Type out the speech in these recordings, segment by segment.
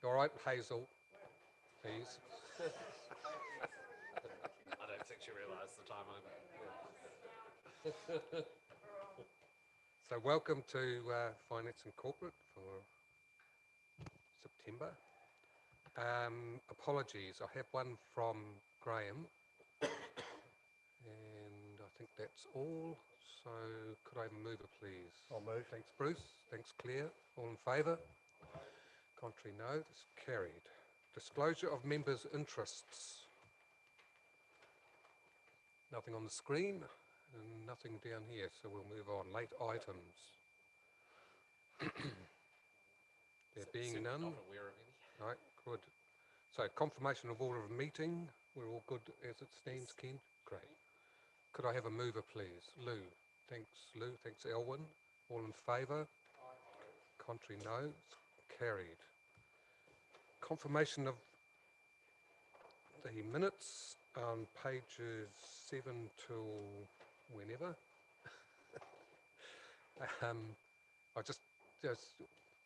All right, Hazel, please. I don't think she realised the time over. So welcome to Finance and Corporate for September. Apologies, I have one from Graham, and I think that's all. So could I have a mover, please? I'll move. Thanks, Bruce. Thanks, Claire. All in favour? Contrary, no. That's carried. Disclosure of members' interests. Nothing on the screen and nothing down here, so we'll move on. Late items. There being none. Not aware of any. Right, good. So confirmation of order of meeting. We're all good as it stands, Ken? Great. Could I have a mover, please? Lou. Thanks, Lou. Thanks, Elwyn. All in favour? Contrary, no. It's carried. Confirmation of the minutes on pages 7 till whenever. I just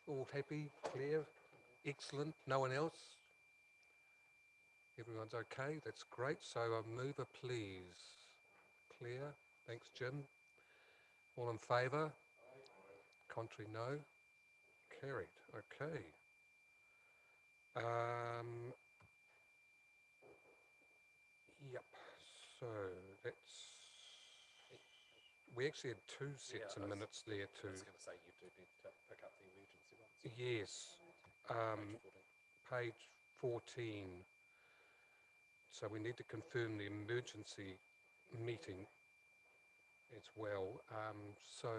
all happy, clear, excellent. No one else? Everyone's okay, that's great. So a mover, please. Clear. Thanks, Jim. All in favour? Contrary, no. Carried. Okay. Yep. So that's. We actually had two sets of minutes there too. I was going to say you do need to pick up the emergency ones. Yes. Page 14. So we need to confirm the emergency meeting as well. So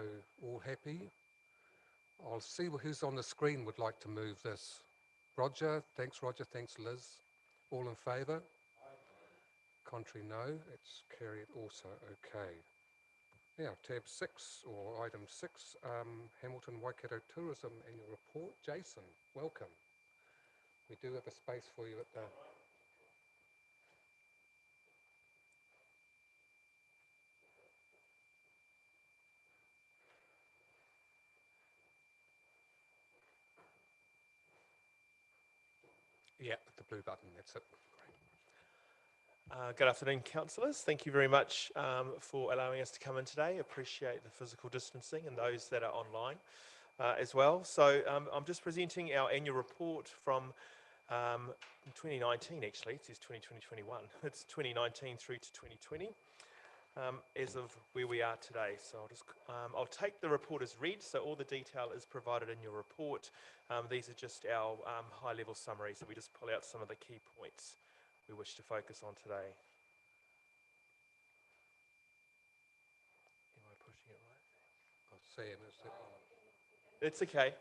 all happy? I'll see who's on the screen would like to move this. Roger, thanks Liz. All in favour? Contrary, no. It's carried also. Okay. Now, tab 6 or item 6, Hamilton Waikato Tourism Annual Report. Jason, welcome. We do have a space for you at the... Yeah, the blue button, that's it. Good afternoon, councillors. Thank you very much for allowing us to come in today. Appreciate the physical distancing and those that are online as well. So I'm just presenting our annual report from 2019 actually. It says 2021. It's 2019 through to 2020 as of where we are today. So I'll take the report as read. So all the detail is provided in your report. These are just our high-level summaries. So we just pull out some of the key points we wish to focus on today. Am I pushing it right? I'll see him. It's okay.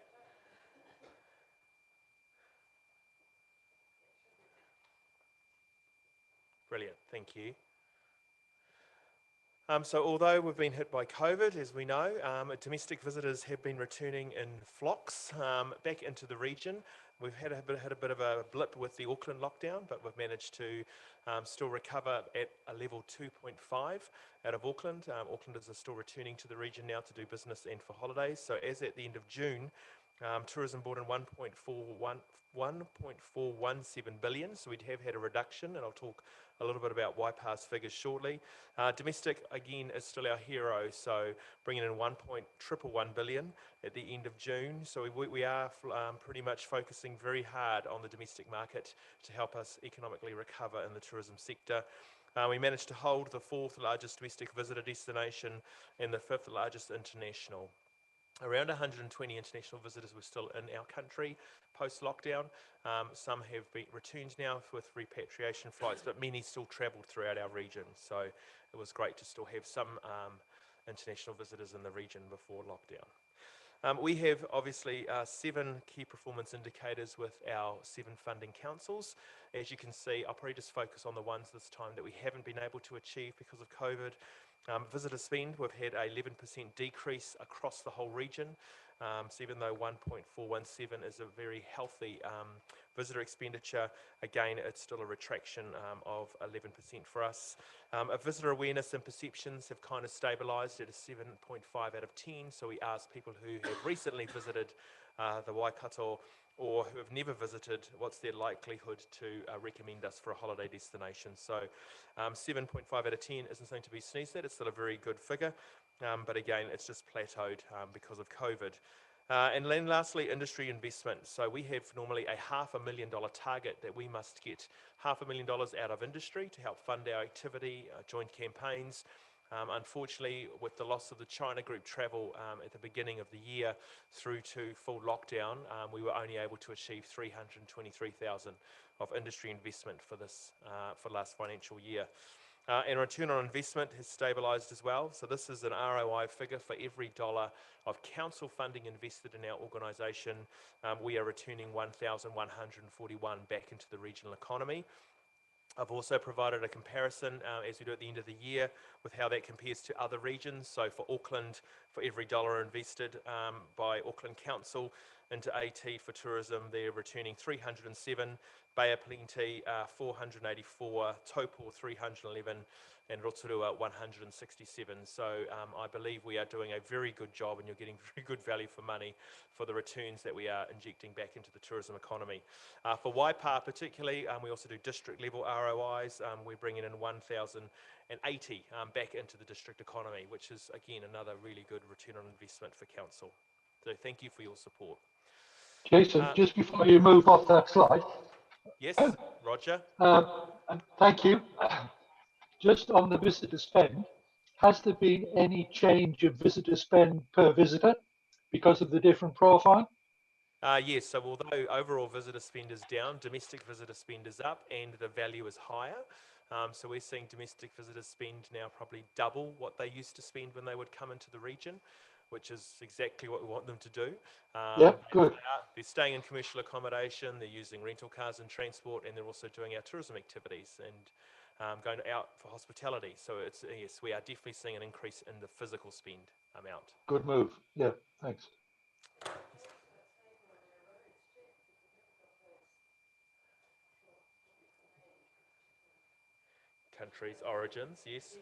Brilliant, thank you. So although we've been hit by COVID, as we know, domestic visitors have been returning in flocks back into the region. We've had a bit of a blip with the Auckland lockdown, but we've managed to still recover at a level 2.5 out of Auckland. Aucklanders are still returning to the region now to do business and for holidays. So as at the end of June, tourism brought in 1.417 billion, so we have had a reduction, and I'll talk a little bit about YPA's figures shortly. Domestic, again, is still our hero, so bringing in 1.111 billion at the end of June. So we are pretty much focusing very hard on the domestic market to help us economically recover in the tourism sector. We managed to hold the 4th largest domestic visitor destination and the 5th largest international. Around 120 international visitors were still in our country post-lockdown. Some have been returned now with repatriation flights, but many still travelled throughout our region. So it was great to still have some international visitors in the region before lockdown. We have obviously 7 key performance indicators with our 7 funding councils. As you can see, I'll probably just focus on the ones this time that we haven't been able to achieve because of COVID. Visitor spend, we've had an 11% decrease across the whole region. So even though 1.417 is a very healthy visitor expenditure, again, it's still a retraction of 11% for us. Visitor awareness and perceptions have kind of stabilised at a 7.5 out of 10. So we asked people who have recently visited the Waikato or who have never visited, what's their likelihood to recommend us for a holiday destination? So 7.5 out of 10 isn't something to be sneezed at. It's still a very good figure, but again, it's just plateaued because of COVID. And then lastly, industry investment. So we have normally a $500,000 target that we must get $500,000 out of industry to help fund our activity, joint campaigns. Unfortunately, with the loss of the China group travel at the beginning of the year through to full lockdown, we were only able to achieve 323,000 of industry investment for this for last financial year. And return on investment has stabilised as well. So this is an ROI figure for every dollar of council funding invested in our organisation. We are returning 1,141 back into the regional economy. I've also provided a comparison as we do at the end of the year with how that compares to other regions. So for Auckland, for every dollar invested by Auckland Council into AT for tourism, they're returning 307, Bay of Plenty 484, Taupo 311, and Rotorua 167. So I believe we are doing a very good job, and you're getting very good value for money for the returns that we are injecting back into the tourism economy. For Waipa particularly, we also do district level ROIs. We're bringing in 1,080 back into the district economy, which is again another really good return on investment for council. So thank you for your support. Jason, just before you move off that slide, Yes, Roger. thank you. Just on the visitor spend, has there been any change of visitor spend per visitor because of the different profile? Yes, so although overall visitor spend is down, domestic visitor spend is up and the value is higher. So we're seeing domestic visitors spend now probably double what they used to spend when they would come into the region, which is exactly what we want them to do. Yeah, good. They're staying in commercial accommodation, they're using rental cars and transport, and they're also doing our tourism activities and going out for hospitality. So it's, yes, we are definitely seeing an increase in the physical spend amount. Good move. Yeah, thanks. Countries, origins, yes.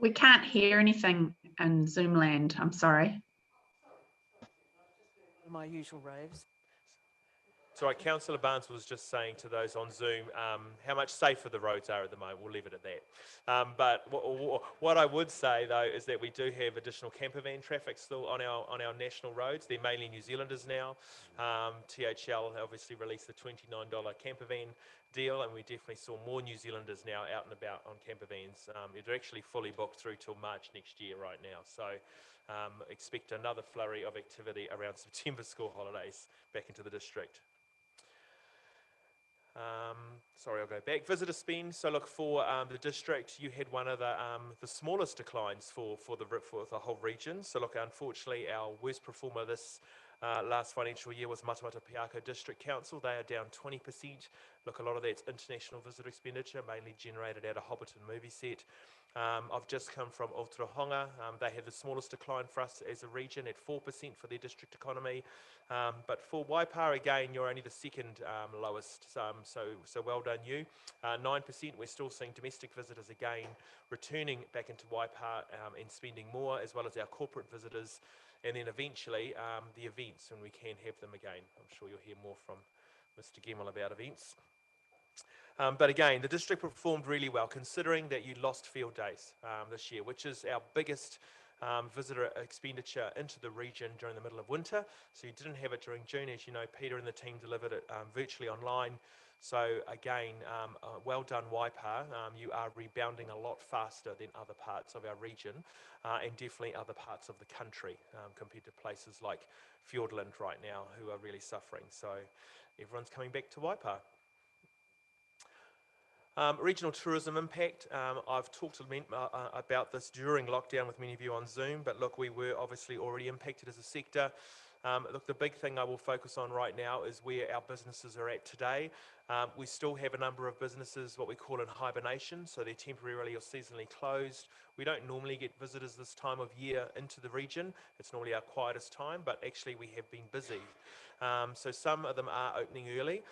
We can't hear anything in Zoom land. I'm sorry. My usual raves. So Councillor Barnes was just saying to those on Zoom how much safer the roads are at the moment. We'll leave it at that. But what I would say though is that we do have additional camper van traffic still on our national roads. They're mainly New Zealanders now. THL obviously released the $29 camper van deal, and we definitely saw more New Zealanders now out and about on camper vans. They're actually fully booked through till March next year right now. So expect another flurry of activity around September school holidays back into the district. Sorry, I'll go back. Visitor spend. So look, for the district, you had one of the smallest declines for the whole region. So look, unfortunately, our worst performer this last financial year was Matamata Piako District Council. They are down 20%. Look, a lot of that's international visitor expenditure, mainly generated out of Hobbiton movie set. I've just come from Aotearoa. They had the smallest decline for us as a region at 4% for their district economy. But for Waipa, again, you're only the second lowest, so well done you. 9%, we're still seeing domestic visitors again returning back into Waipa and spending more, as well as our corporate visitors. And then eventually the events, when we can have them again. I'm sure you'll hear more from Mr. Gemmell about events. But again, the district performed really well, considering that you lost field days this year, which is our biggest visitor expenditure into the region during the middle of winter. So you didn't have it during June. As you know, Peter and the team delivered it virtually online. So again, well done Waipa. You are rebounding a lot faster than other parts of our region and definitely other parts of the country compared to places like Fiordland right now who are really suffering. So everyone's coming back to Waipa. Regional tourism impact. I've talked about this during lockdown with many of you on Zoom, but look, we were obviously already impacted as a sector. Look, the big thing I will focus on right now is where our businesses are at today. We still have a number of businesses, what we call in hibernation, so they're temporarily or seasonally closed. We don't normally get visitors this time of year into the region. It's normally our quietest time, but actually we have been busy. So some of them are opening early.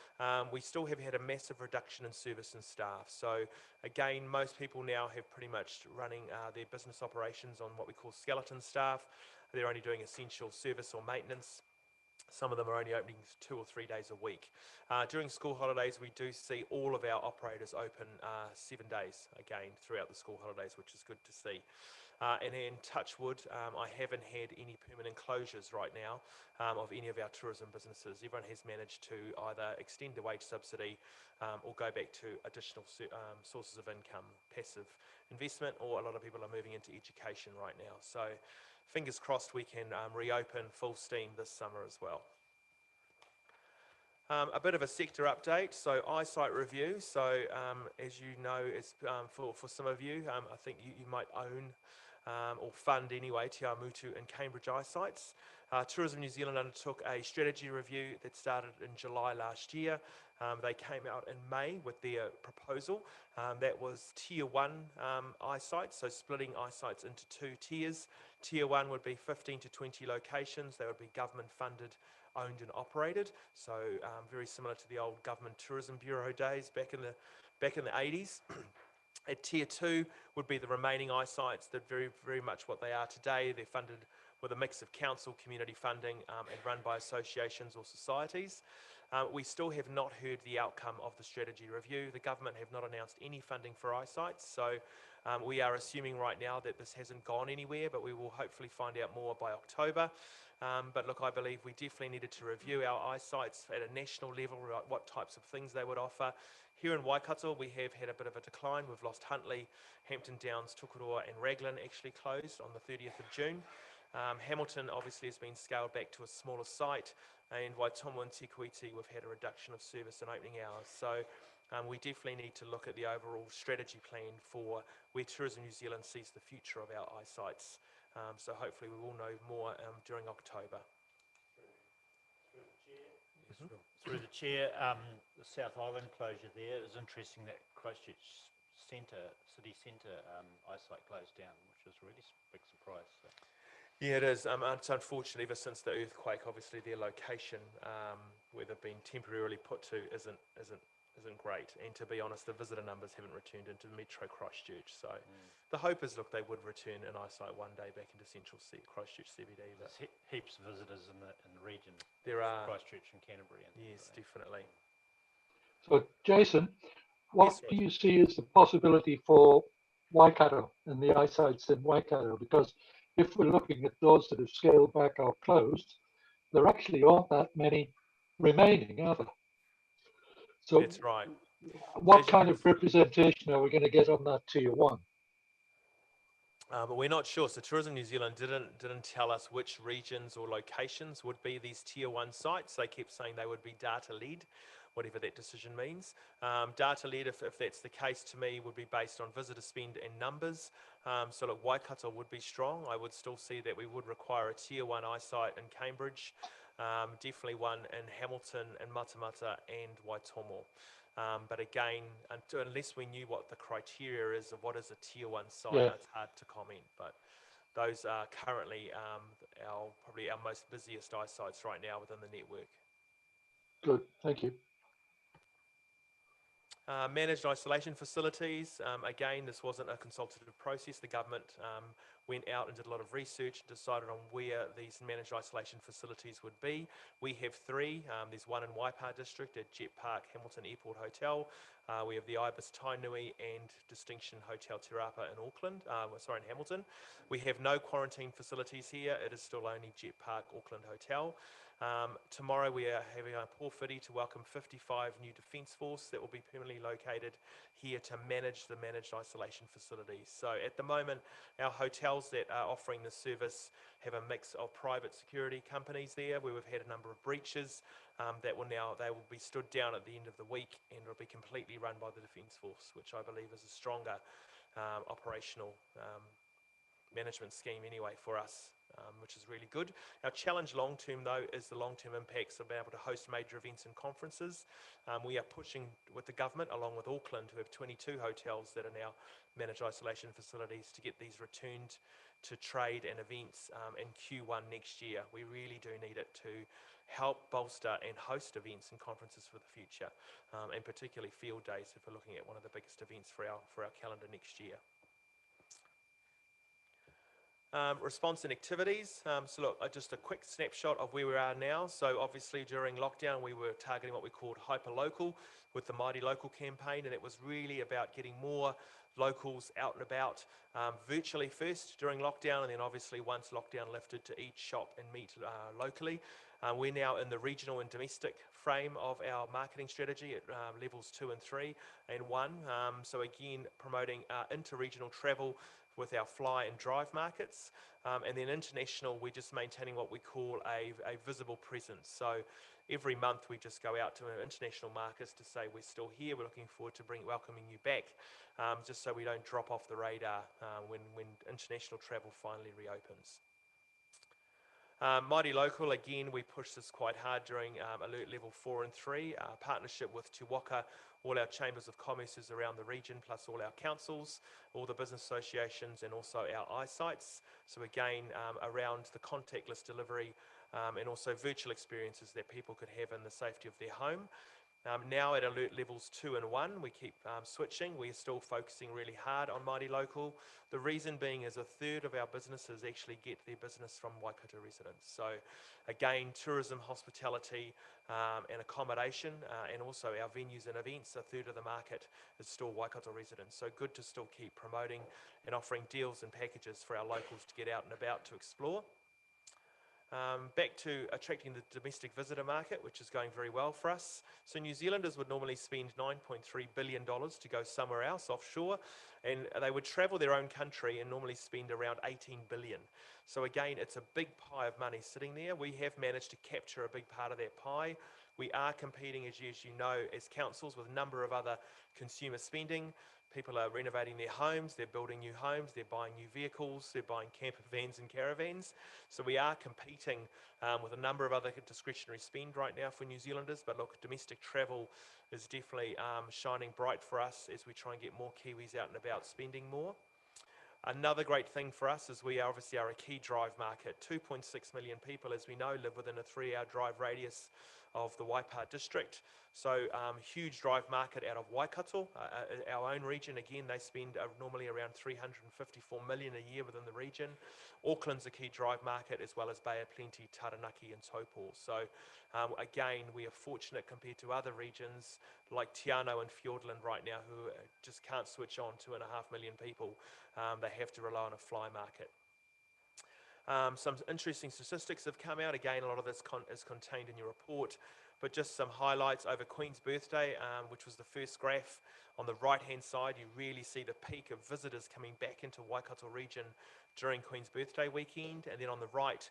We still have had a massive reduction in service and staff. So again, most people now have pretty much running their business operations on what we call skeleton staff. They're only doing essential service or maintenance. Some of them are only opening 2 or 3 days a week. During school holidays, we do see all of our operators open 7 days again throughout the school holidays, which is good to see. And in touch wood, I haven't had any permanent closures right now of any of our tourism businesses. Everyone has managed to either extend the wage subsidy or go back to additional sources of income, passive investment, or a lot of people are moving into education right now. So fingers crossed we can reopen full steam this summer as well. A bit of a sector update, so eyesight review. So as you know, it's, for some of you, I think you might own or fund anyway, Te Awamutu and Cambridge Eyesights. Tourism New Zealand undertook a strategy review that started in July last year. They came out in May with their proposal. That was Tier 1 eyesight, so splitting eyesights into 2 tiers. Tier 1 would be 15 to 20 locations. They would be government funded, owned and operated. So very similar to the old Government Tourism Bureau days back in the 80s. At Tier 2 would be the remaining eyesights that very much what they are today. They're funded with a mix of council, community funding and run by associations or societies. We still have not heard the outcome of the strategy review. The government have not announced any funding for eyesights, so we are assuming right now that this hasn't gone anywhere, but we will hopefully find out more by October. But look, I believe we definitely needed to review our eyesights at a national level, what types of things they would offer. Here in Waikato, we have had a bit of a decline. We've lost Huntly, Hampton Downs, Tukuroa and Raglan actually closed on the 30th of June. Hamilton obviously has been scaled back to a smaller site, and Waitomo and Te Kuiti we've had a reduction of service and opening hours. So we definitely need to look at the overall strategy plan for where Tourism New Zealand sees the future of our eyesights. So hopefully we will know more during October. Through the chair, the South Island closure there, it was interesting that Christchurch city centre eyesight closed down, which was a really big surprise. So. Yeah, it is. It's unfortunate ever since the earthquake, obviously their location, where they've been temporarily put to, isn't great. And to be honest, the visitor numbers haven't returned into Metro Christchurch. So the hope is, look, they would return in eyesight one day back into central Christchurch CBD. But there's heaps of visitors in the region. There are. Christchurch and Canterbury. Yes, definitely. So, Jason, what Yes, do you see as the possibility for Waikato and the eyesights in Waikato? Because if we're looking at those that have scaled back or closed, there actually aren't that many remaining, are there? So that's right. what kind of representation are we going to get on that Tier 1? But we're not sure. So Tourism New Zealand didn't tell us which regions or locations would be these Tier 1 sites. They kept saying they would be data-led, whatever that decision means. Data-led, if that's the case, to me, would be based on visitor spend and numbers. So look, Waikato would be strong. I would still see that we would require a Tier 1 eyesight in Cambridge, definitely one in Hamilton and Matamata and Waitomo. But again, unless we knew what the criteria is of what is a Tier 1 site, it's hard to comment. But those are currently probably our most busiest eyesights right now within the network. Good, thank you. Managed isolation facilities. Again, this wasn't a consultative process. The government went out and did a lot of research and decided on where these managed isolation facilities would be. We have 3. There's one in Waipa District at Jet Park Hamilton Airport Hotel. We have the Ibis Tainui and Distinction Hotel Te Rapa in Hamilton. We have no quarantine facilities here. It is still only Jet Park Auckland Hotel. Tomorrow we are having a porphyry to welcome 55 new Defence Force that will be permanently located here to manage the managed isolation facilities. So at the moment, our hotels that are offering the service have a mix of private security companies there, where we've had a number of breaches they will be stood down at the end of the week and will be completely run by the Defence Force, which I believe is a stronger operational management scheme anyway for us, which is really good. Our challenge long term though is the long term impacts of being able to host major events and conferences. We are pushing with the government along with Auckland, who have 22 hotels that are now managed isolation facilities, to get these returned to trade and events in Q1 next year. We really do need it to help bolster and host events and conferences for the future, and particularly field days if we're looking at one of the biggest events for our calendar next year. Response and activities. So look, just a quick snapshot of where we are now. So obviously during lockdown we were targeting what we called hyper-local with the Mighty Local campaign, and it was really about getting more locals out and about virtually first during lockdown, and then obviously once lockdown lifted to each shop and meet locally. We're now in the regional and domestic frame of our marketing strategy at levels 2 and 3 and 1. So again, promoting inter-regional travel with our fly and drive markets, and then international, we're just maintaining what we call a visible presence. So every month we just go out to international markets to say we're still here, we're looking forward to welcoming you back, just so we don't drop off the radar when international travel finally reopens. Mighty Local, again, we pushed this quite hard during alert level 4 and 3, partnership with Te Waka, all our chambers of commerces around the region, plus all our councils, all the business associations, and also our eyesights. So again, around the contactless delivery and also virtual experiences that people could have in the safety of their home. Now at alert levels 2 and 1, we keep switching. We're still focusing really hard on Mighty Local. The reason being is a third of our businesses actually get their business from Waikato residents. So again, tourism, hospitality and accommodation, and also our venues and events, a third of the market is still Waikato residents. So good to still keep promoting and offering deals and packages for our locals to get out and about to explore. Back to attracting the domestic visitor market, which is going very well for us. So New Zealanders would normally spend $9.3 billion to go somewhere else offshore, and they would travel their own country and normally spend around 18 billion. So again, it's a big pie of money sitting there. We have managed to capture a big part of that pie. We are competing, as you know, as councils with a number of other consumer spending. People are renovating their homes, they're building new homes, they're buying new vehicles, they're buying camper vans and caravans. So we are competing with a number of other discretionary spend right now for New Zealanders. But look, domestic travel is definitely shining bright for us as we try and get more Kiwis out and about spending more. Another great thing for us is we obviously are a key drive market. 2.6 million people, as we know, live within a 3-hour drive radius of the Waipa district. So huge drive market out of Waikato, our own region. Again, they spend normally around 354 million a year within the region. Auckland's a key drive market, as well as Bay of Plenty, Taranaki and Taupo. So again, we are fortunate compared to other regions like Te Anau and Fiordland right now, who just can't switch on 2.5 million people. They have to rely on a fly market. Some interesting statistics have come out. Again, a lot of this is contained in your report, but just some highlights over Queen's birthday, which was the first graph. On the right-hand side, you really see the peak of visitors coming back into Waikato region during Queen's birthday weekend. And then on the right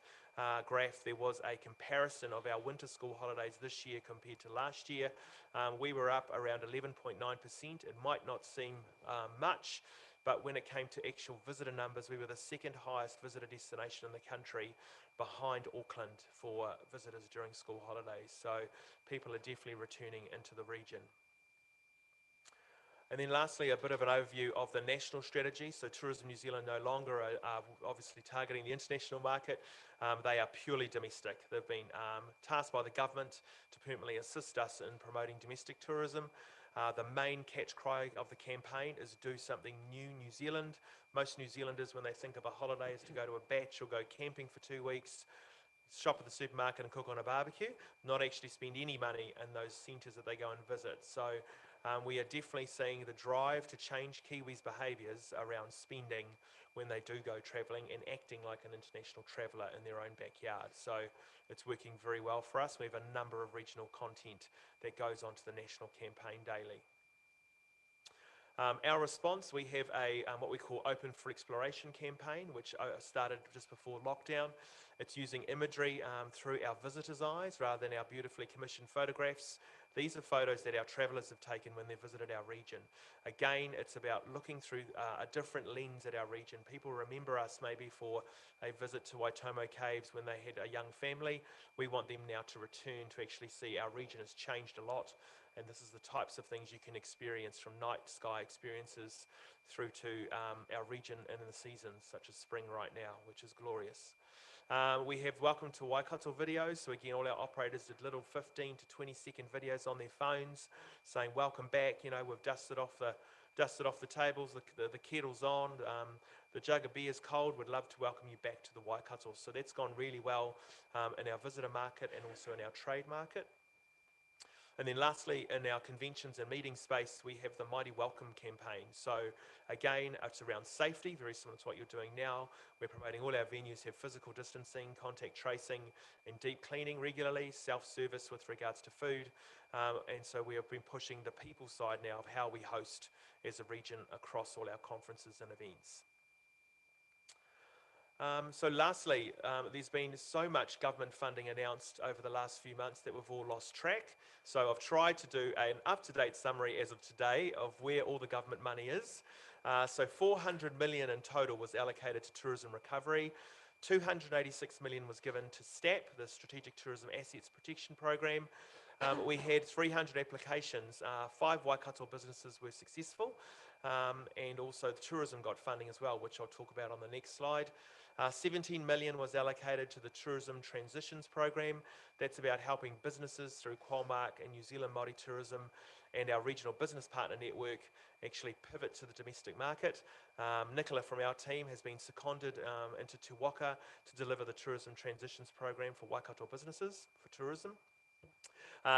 graph, there was a comparison of our winter school holidays this year compared to last year. We were up around 11.9%. It might not seem much, but when it came to actual visitor numbers, we were the second highest visitor destination in the country, behind Auckland for visitors during school holidays. So people are definitely returning into the region. And then lastly, a bit of an overview of the national strategy. So Tourism New Zealand no longer are obviously targeting the international market. They are purely domestic. They've been tasked by the government to permanently assist us in promoting domestic tourism. The main catch cry of the campaign is do something new, New Zealand. Most New Zealanders, when they think of a holiday, is to go to a batch or go camping for 2 weeks, shop at the supermarket and cook on a barbecue, not actually spend any money in those centres that they go and visit. So we are definitely seeing the drive to change Kiwis' behaviours around spending when they do go travelling and acting like an international traveller in their own backyard. So it's working very well for us. We have a number of regional content that goes onto the national campaign daily. Our response, we have a what we call Open for Exploration campaign, which started just before lockdown. It's using imagery through our visitors' eyes rather than our beautifully commissioned photographs These are photos that our travellers have taken when they visited our region. Again, it's about looking through a different lens at our region. People remember us maybe for a visit to Waitomo Caves when they had a young family. We want them now to return to actually see our region has changed a lot, and this is the types of things you can experience, from night sky experiences through to our region in the seasons, such as spring right now, which is glorious. We have welcome to Waikato videos. So again, all our operators did little 15 to 20-second videos on their phones saying, welcome back, you know, we've dusted off the tables, the kettle's on, the jug of beer is cold, we'd love to welcome you back to the Waikato. So that's gone really well in our visitor market and also in our trade market. And then lastly, in our conventions and meeting space, we have the Mighty Welcome campaign. So again, it's around safety, very similar to what you're doing now. We're promoting all our venues have physical distancing, contact tracing, and deep cleaning regularly, self-service with regards to food. And so we have been pushing the people side now of how we host as a region across all our conferences and events. So lastly, there's been so much government funding announced over the last few months that we've all lost track. So I've tried to do an up-to-date summary as of today of where all the government money is. So 400 million in total was allocated to tourism recovery. 286 million was given to STAP, the Strategic Tourism Assets Protection Program. We had 300 applications. 5 Waikato businesses were successful, and also the tourism got funding as well, which I'll talk about on the next slide. 17 million was allocated to the Tourism Transitions Program. That's about helping businesses through Qualmark and New Zealand Maori Tourism and our regional business partner network actually pivot to the domestic market. Nicola from our team has been seconded into Te Waka to deliver the Tourism Transitions Program for Waikato businesses for tourism.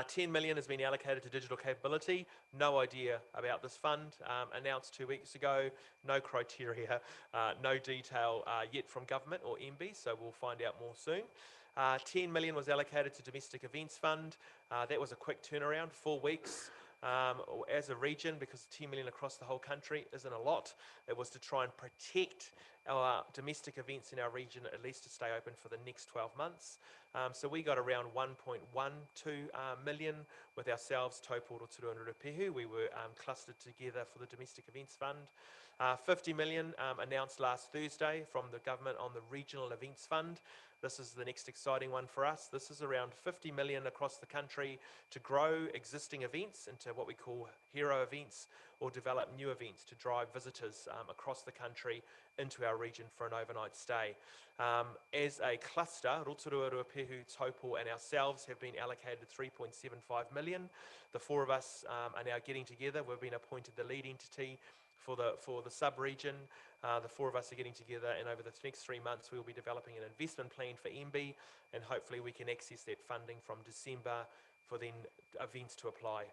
10 million has been allocated to digital capability. No idea about this fund. Announced 2 weeks ago. No criteria, no detail yet from government or MB, so we'll find out more soon. 10 million was allocated to domestic events fund. That was a quick turnaround, 4 weeks. As a region, because 10 million across the whole country isn't a lot, it was to try and protect our domestic events in our region at least to stay open for the next 12 months. So we got around 1.12 million with ourselves, Taupo, Rotorua and Ruapehu. We were clustered together for the domestic events fund. 50 million announced last Thursday from the government on the regional events fund. This is the next exciting one for us. This is around 50 million across the country to grow existing events into what we call hero events, or develop new events to drive visitors across the country into our region for an overnight stay. As a cluster, Rotorua, Ruapehu, Taupo and ourselves have been allocated 3.75 million. The 4 of us are now getting together. We've been appointed the lead entity for the sub-region. The 4 of us are getting together, and over the next 3 months we will be developing an investment plan for MB, and hopefully we can access that funding from December for then events to apply,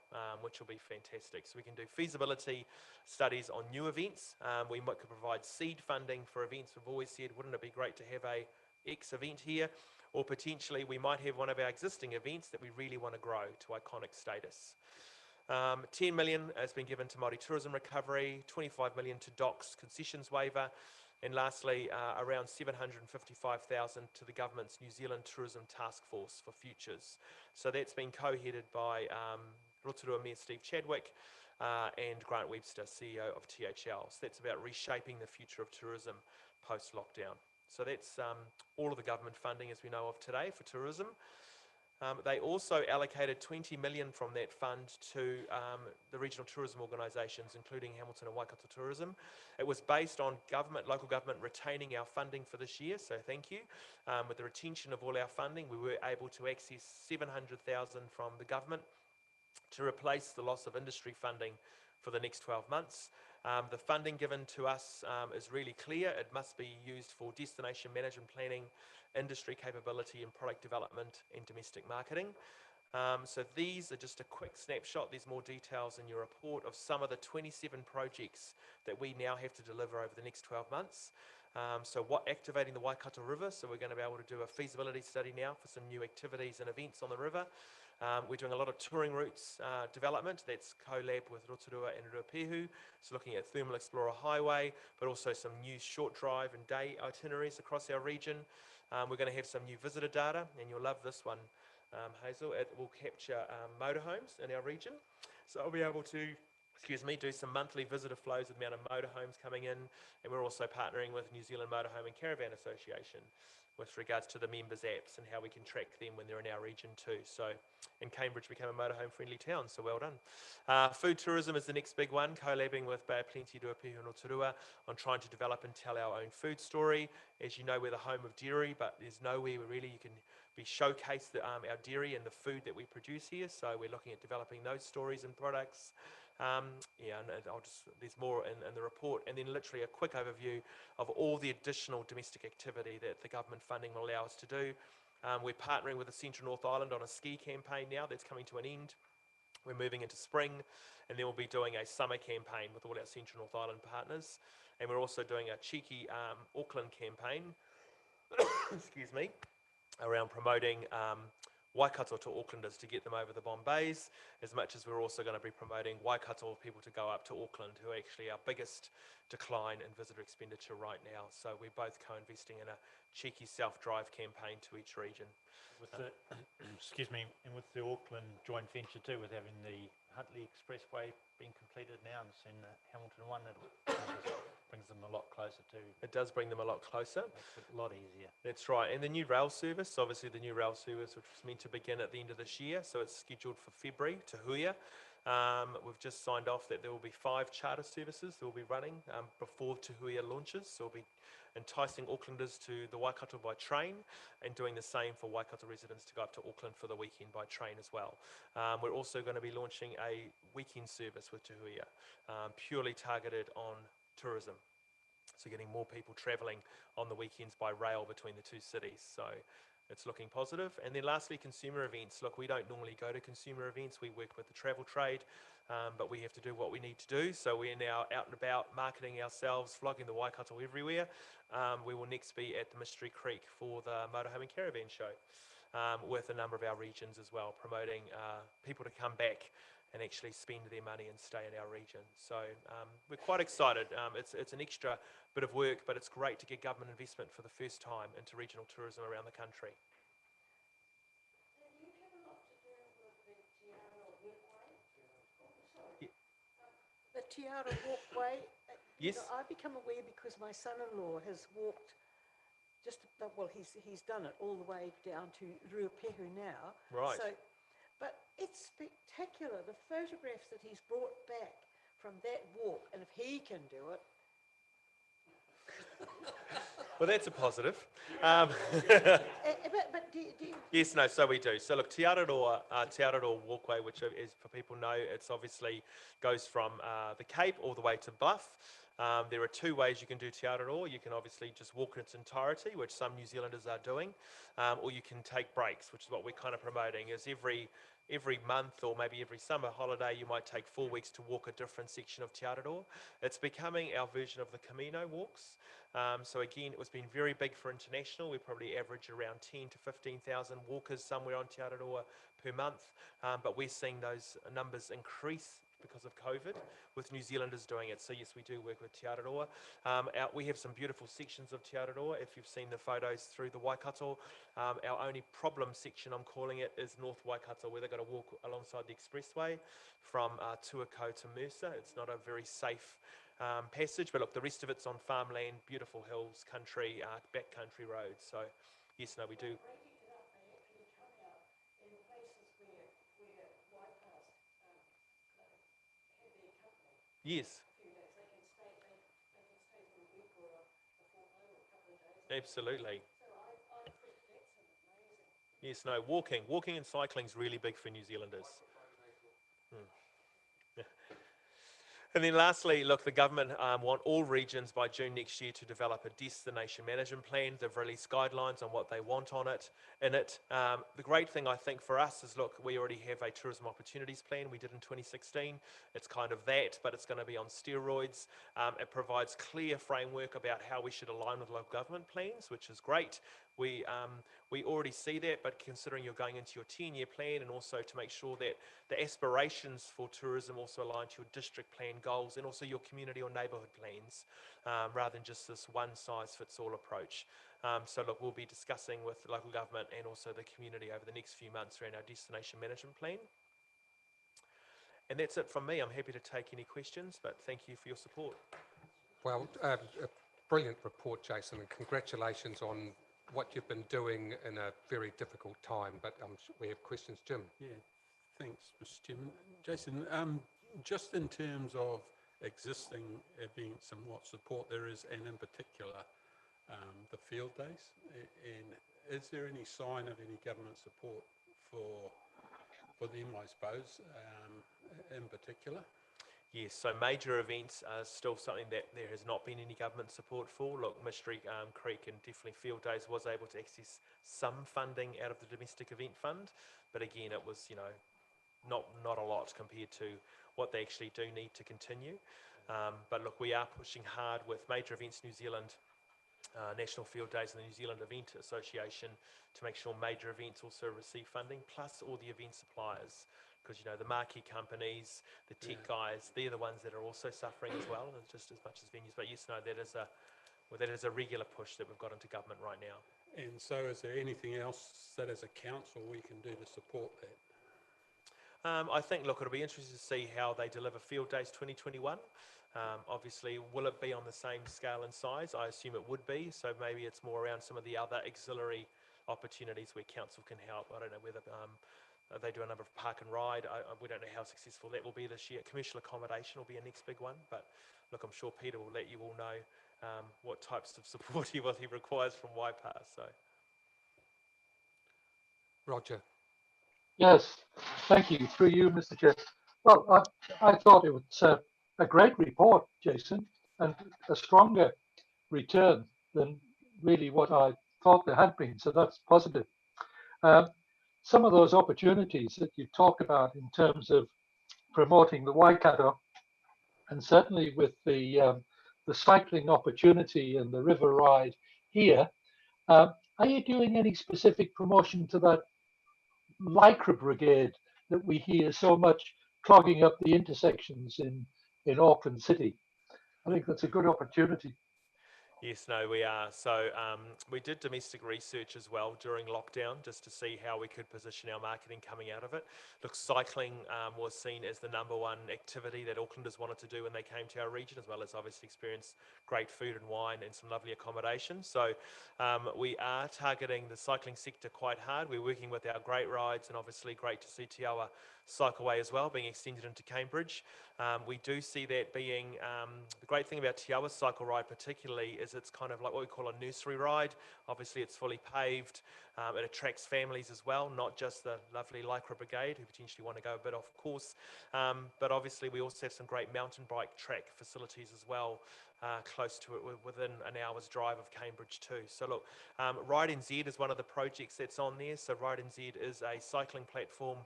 which will be fantastic. So we can do feasibility studies on new events. We could provide seed funding for events. We've always said, wouldn't it be great to have a X event here? Or potentially we might have one of our existing events that we really want to grow to iconic status. 10 million has been given to Māori tourism recovery, 25 million to docks concessions waiver, and lastly around 755,000 to the government's New Zealand Tourism Task Force for Futures. So that's been co-headed by Rotorua Mayor Steve Chadwick and Grant Webster, CEO of THL. So that's about reshaping the future of tourism post-lockdown. So that's all of the government funding as we know of today for tourism. They also allocated 20 million from that fund to the regional tourism organisations, including Hamilton and Waikato Tourism. It was based on local government retaining our funding for this year, so thank you. With the retention of all our funding, we were able to access 700,000 from the government to replace the loss of industry funding for the next 12 months. The funding given to us is really clear. It must be used for destination management planning, industry capability and product development and domestic marketing. So these are just a quick snapshot. There's more details in your report of some of the 27 projects that we now have to deliver over the next 12 months. So activating the Waikato River, so we're going to be able to do a feasibility study now for some new activities and events on the river. We're doing a lot of touring routes development. That's co-lab with Rotorua and Ruapehu. So looking at Thermal Explorer Highway, but also some new short drive and day itineraries across our region. We're going to have some new visitor data, and you'll love this one. Hazel. It will capture motorhomes in our region. So I'll be able to, do some monthly visitor flows with the amount of motorhomes coming in, and we're also partnering with New Zealand Motorhome and Caravan Association with regards to the members' apps and how we can track them when they're in our region too. So, and Cambridge became a motorhome friendly town, so well done. Food tourism is the next big one, collabing with Bay of Plenty, Ruapehu and Rotorua on trying to develop and tell our own food story. As you know, we're the home of dairy, but there's nowhere where really you can be showcased our dairy and the food that we produce here. So we're looking at developing those stories and products. And there's more in the report, and then literally a quick overview of all the additional domestic activity that the government funding will allow us to do. We're partnering with the Central North Island on a ski campaign now that's coming to an end. We're moving into spring, and then we'll be doing a summer campaign with all our Central North Island partners, and we're also doing a cheeky Auckland campaign, around promoting Waikato to Aucklanders to get them over the Bombays, as much as we're also going to be promoting Waikato people to go up to Auckland, who are actually our biggest decline in visitor expenditure right now. So we're both co-investing in a cheeky self-drive campaign to each region. With the, and with the Auckland joint venture too, with having the Huntly Expressway being completed now and seeing the Hamilton one, it brings them a lot closer to. It does bring them a lot closer. Makes it a lot easier. That's right. And the new rail service, obviously the new rail service, which was meant to begin at the end of this year, so it's scheduled for February to Huia. We've just signed off that there will be 5 charter services that will be running before Te Huia launches. So we'll be enticing Aucklanders to the Waikato by train and doing the same for Waikato residents to go up to Auckland for the weekend by train as well. We're also going to be launching a weekend service with Te Huia, purely targeted on tourism. So getting more people travelling on the weekends by rail between the two cities. So it's looking positive. And then lastly, consumer events. Look, we don't normally go to consumer events. We work with the travel trade, but we have to do what we need to do. So we're now out and about marketing ourselves, flogging the Waikato everywhere. We will next be at the Mystery Creek for the Motorhome and Caravan show, with a number of our regions as well, promoting people to come back and actually spend their money and stay in our region. So we're quite excited. It's an extra bit of work, but it's great to get government investment for the first time into regional tourism around the country. The Tiara Walkway. Yes. I've become aware because my son-in-law has walked he's done it all the way down to Ruapehu now. Right. So, but it's spectacular, the photographs that he's brought back from that walk, and if he can do it. Well, that's a positive. But do you... Yes, no, so we do. So look, Tiara Walkway, which is, for people know, it's obviously goes from the Cape all the way to Bluff. There are 2 ways you can do Te Aroha. You can obviously just walk in its entirety, which some New Zealanders are doing, or you can take breaks, which is what we're kind of promoting, is every month or maybe every summer holiday, you might take 4 weeks to walk a different section of Te Aroha. It's becoming our version of the Camino walks. So again, it was been very big for international. We probably average around 10 to 15,000 walkers somewhere on Te Aroha per month, but we're seeing those numbers increase because of COVID, with New Zealanders doing it. So yes, we do work with Te Aroha. We have some beautiful sections of Te Aroha. If you've seen the photos through the Waikato, our only problem section, I'm calling it, is North Waikato, where they've got to walk alongside the expressway from Tuakau to Mercer. It's not a very safe passage, but look, the rest of it's on farmland, beautiful hills, country, backcountry roads. So yes, no, we do. Yes. Absolutely. Yes, no, walking and cycling is really big for New Zealanders. And then lastly, look, the government want all regions by June next year to develop a destination management plan. They've released guidelines on what they want on it. The great thing I think for us is, look, we already have a tourism opportunities plan we did in 2016. It's kind of that, but it's going to be on steroids. It provides clear framework about how we should align with local government plans, which is great. We already see that, but considering you're going into your 10-year plan, and also to make sure that the aspirations for tourism also align to your district plan goals and also your community or neighbourhood plans, rather than just this one-size-fits-all approach. So look, we'll be discussing with the local government and also the community over the next few months around our destination management plan. And that's it from me. I'm happy to take any questions, but thank you for your support. Well, a brilliant report, Jason, and congratulations on what you've been doing in a very difficult time. But we have questions. Jim? Yeah, thanks, Mr. Chairman. Jason, just in terms of existing events and what support there is, and in particular the field days, and is there any sign of any government support for them, I suppose, in particular? Yes, so major events are still something that there has not been any government support for. Look, Mystery Creek and definitely Field Days was able to access some funding out of the Domestic Event Fund, but again, it was, you know, not a lot compared to what they actually do need to continue. But look, we are pushing hard with Major Events New Zealand, National Field Days and the New Zealand Event Association to make sure major events also receive funding, plus all the event suppliers. Because, you know, the marquee companies, the tech guys, they're the ones that are also suffering as well, and just as much as venues. But yes, no, that is a regular push that we've got into government right now. And so is there anything else that as a council we can do to support that? I think, look, it'll be interesting to see how they deliver Field Days 2021. Obviously, will it be on the same scale and size? I assume it would be, so maybe it's more around some of the other auxiliary opportunities where council can help. I don't know whether they do a number of park and ride. We don't know how successful that will be this year. Commercial accommodation will be a next big one, but look, I'm sure Peter will let you all know what types of support he requires from Waipass. So, Roger? Yes, thank you. Through you, Mr. Chair. Well, I thought it was a great report, Jason, and a stronger return than really what I thought there had been. So that's positive. Some of those opportunities that you talk about in terms of promoting the Waikato, and certainly with the cycling opportunity and the river ride here, are you doing any specific promotion to that lycra brigade that we hear so much clogging up the intersections in Auckland City? I think that's a good opportunity. yes, no, we are. So we did domestic research as well during lockdown just to see how we could position our marketing coming out of it. Look, cycling was seen as the #1 activity that Aucklanders wanted to do when they came to our region, as well as obviously experience great food and wine and some lovely accommodation. So we are targeting the cycling sector quite hard. We're working with our Great Rides, and obviously great to see Tiara Walkway as well being extended into Cambridge. We do see that being, the great thing about Tiara Cycle Ride particularly is it's kind of like what we call a nursery ride. Obviously it's fully paved, it attracts families as well, not just the lovely lycra brigade who potentially want to go a bit off course, but obviously we also have some great mountain bike track facilities as well, close to it, within an hour's drive of Cambridge too. So look, Ride NZ is one of the projects that's on there. So Ride NZ is a cycling platform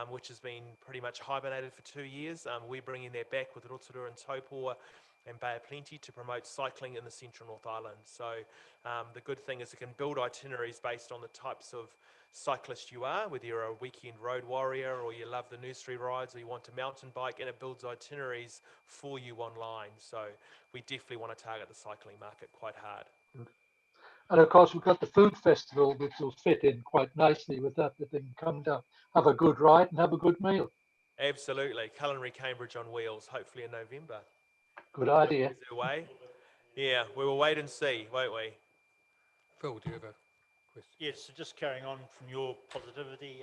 which has been pretty much hibernated for 2 years. We're bringing that back with Rotorua and Taupō and Bay of Plenty to promote cycling in the Central North Island. So the good thing is it can build itineraries based on the types of cyclist you are, whether you're a weekend road warrior or you love the nursery rides or you want to mountain bike, and it builds itineraries for you online. So we definitely want to target the cycling market quite hard. And of course, we've got the food festival, which will fit in quite nicely with that they can come down, have a good ride and have a good meal. Absolutely. Culinary Cambridge on wheels, hopefully in November. Good idea. Is there a way? Yeah, we will wait and see, won't we? Phil, do you have a question? Yes, so just carrying on from your positivity,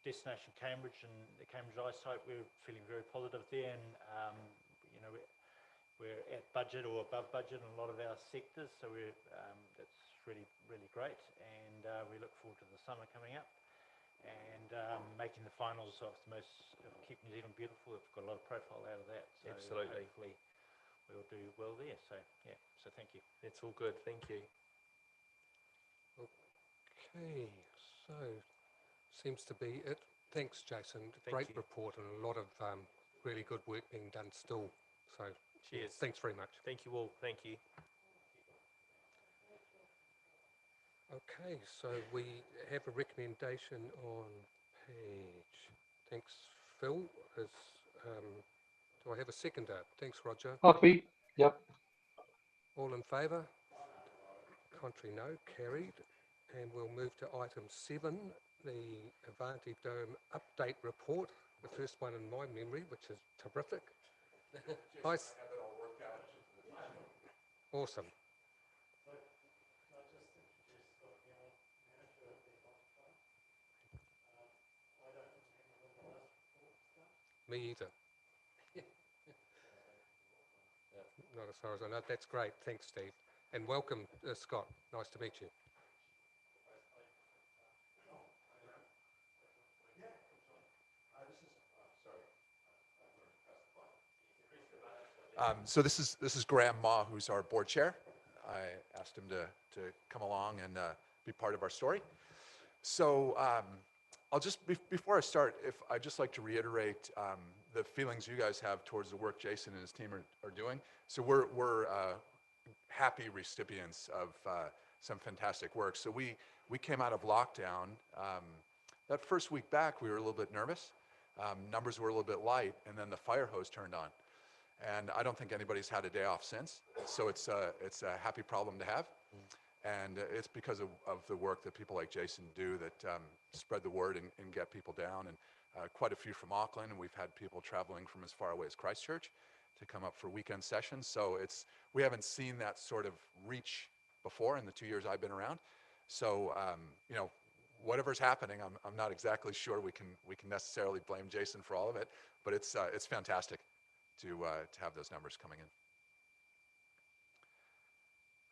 Destination Cambridge and the Cambridge Eyesight, we're feeling very positive there, and you know, we're at budget or above budget in a lot of our sectors, so we're that's really great, and we look forward to the summer coming up and making the finals of the most Keep New Zealand Beautiful. We've got a lot of profile out of that, so absolutely. hopefully we'll do well there. So yeah, so thank you. It's all good, thank you. Okay, so seems to be it. Thanks, Jason. Thank Great you. report and a lot of really good work being done still. So Cheers. thanks very much. Thank you all, thank you. Okay, so we have a recommendation on page. Thanks, Phil. Do I have a seconder? Thanks, Roger. Coffee. Yep. All in favour? Contrary no, carried. And we'll move to item 7, the Avanti Dome update report, the first one in my memory, which is terrific. Nice. Awesome. Me either. Not as far as I know. That's great. Thanks, Steve. And welcome, Scott. Nice to meet you. So this is Graham Ma, who's our board chair. I asked him to come along and be part of our story. So I'll just, before I start, I'd just like to reiterate the feelings you guys have towards the work Jason and his team are doing. So we're happy recipients of some fantastic work. So we came out of lockdown. That first week back, we were a little bit nervous. Numbers were a little bit light, and then the fire hose turned on. And I don't think anybody's had a day off since. So it's a happy problem to have. And it's because of the work that people like Jason do that spread the word and get people down. And quite a few from Auckland, and we've had people traveling from as far away as Christchurch to come up for weekend sessions. So we haven't seen that sort of reach before in the 2 years I've been around. So you know, whatever's happening, I'm not exactly sure we can necessarily blame Jason for all of it, but it's fantastic to have those numbers coming in.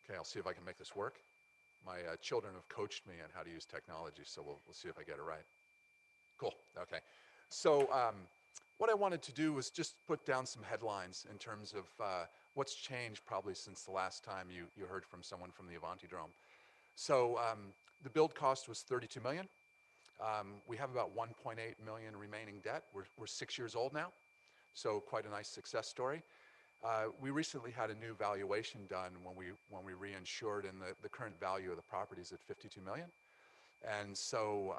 Okay, I'll see if I can make this work. My children have coached me on how to use technology, so we'll see if I get it right. Cool, okay. So what I wanted to do was just put down some headlines in terms of what's changed probably since the last time you heard from someone from the Avanti Drome. So the build cost was $32 million. We have about $1.8 million remaining debt. We're 6 years old now, so quite a nice success story. We recently had a new valuation done when we reinsured, and the current value of the property is at $52 million. And so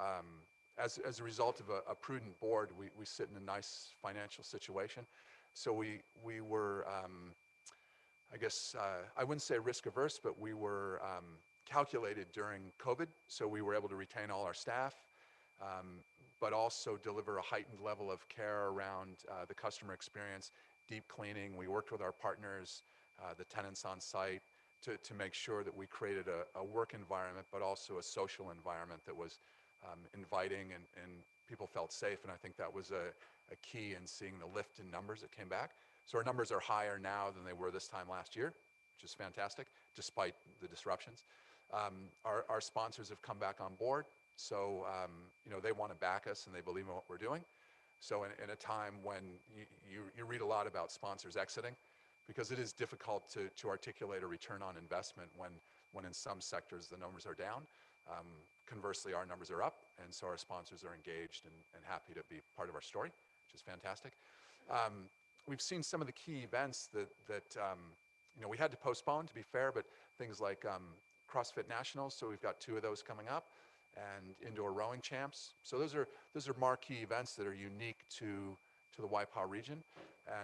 as a result of a prudent board, we sit in a nice financial situation. So we were, I guess, I wouldn't say risk averse, but we were calculated during COVID. So we were able to retain all our staff, but also deliver a heightened level of care around the customer experience, deep cleaning. We worked with our partners, the tenants on site, to make sure that we created a work environment, but also a social environment that was inviting and people felt safe. And I think that was a key in seeing the lift in numbers that came back. So our numbers are higher now than they were this time last year, which is fantastic, despite the disruptions. Our sponsors have come back on board. So, you know, they want to back us and they believe in what we're doing. So in a time when you read a lot about sponsors exiting, because it is difficult to articulate a return on investment when in some sectors the numbers are down. Conversely, our numbers are up, and so our sponsors are engaged and happy to be part of our story, which is fantastic. We've seen some of the key events that you know, we had to postpone, to be fair, but things like Crossfit Nationals, so we've got 2 of those coming up, and indoor rowing champs. So those are marquee events that are unique to the Waipahu region.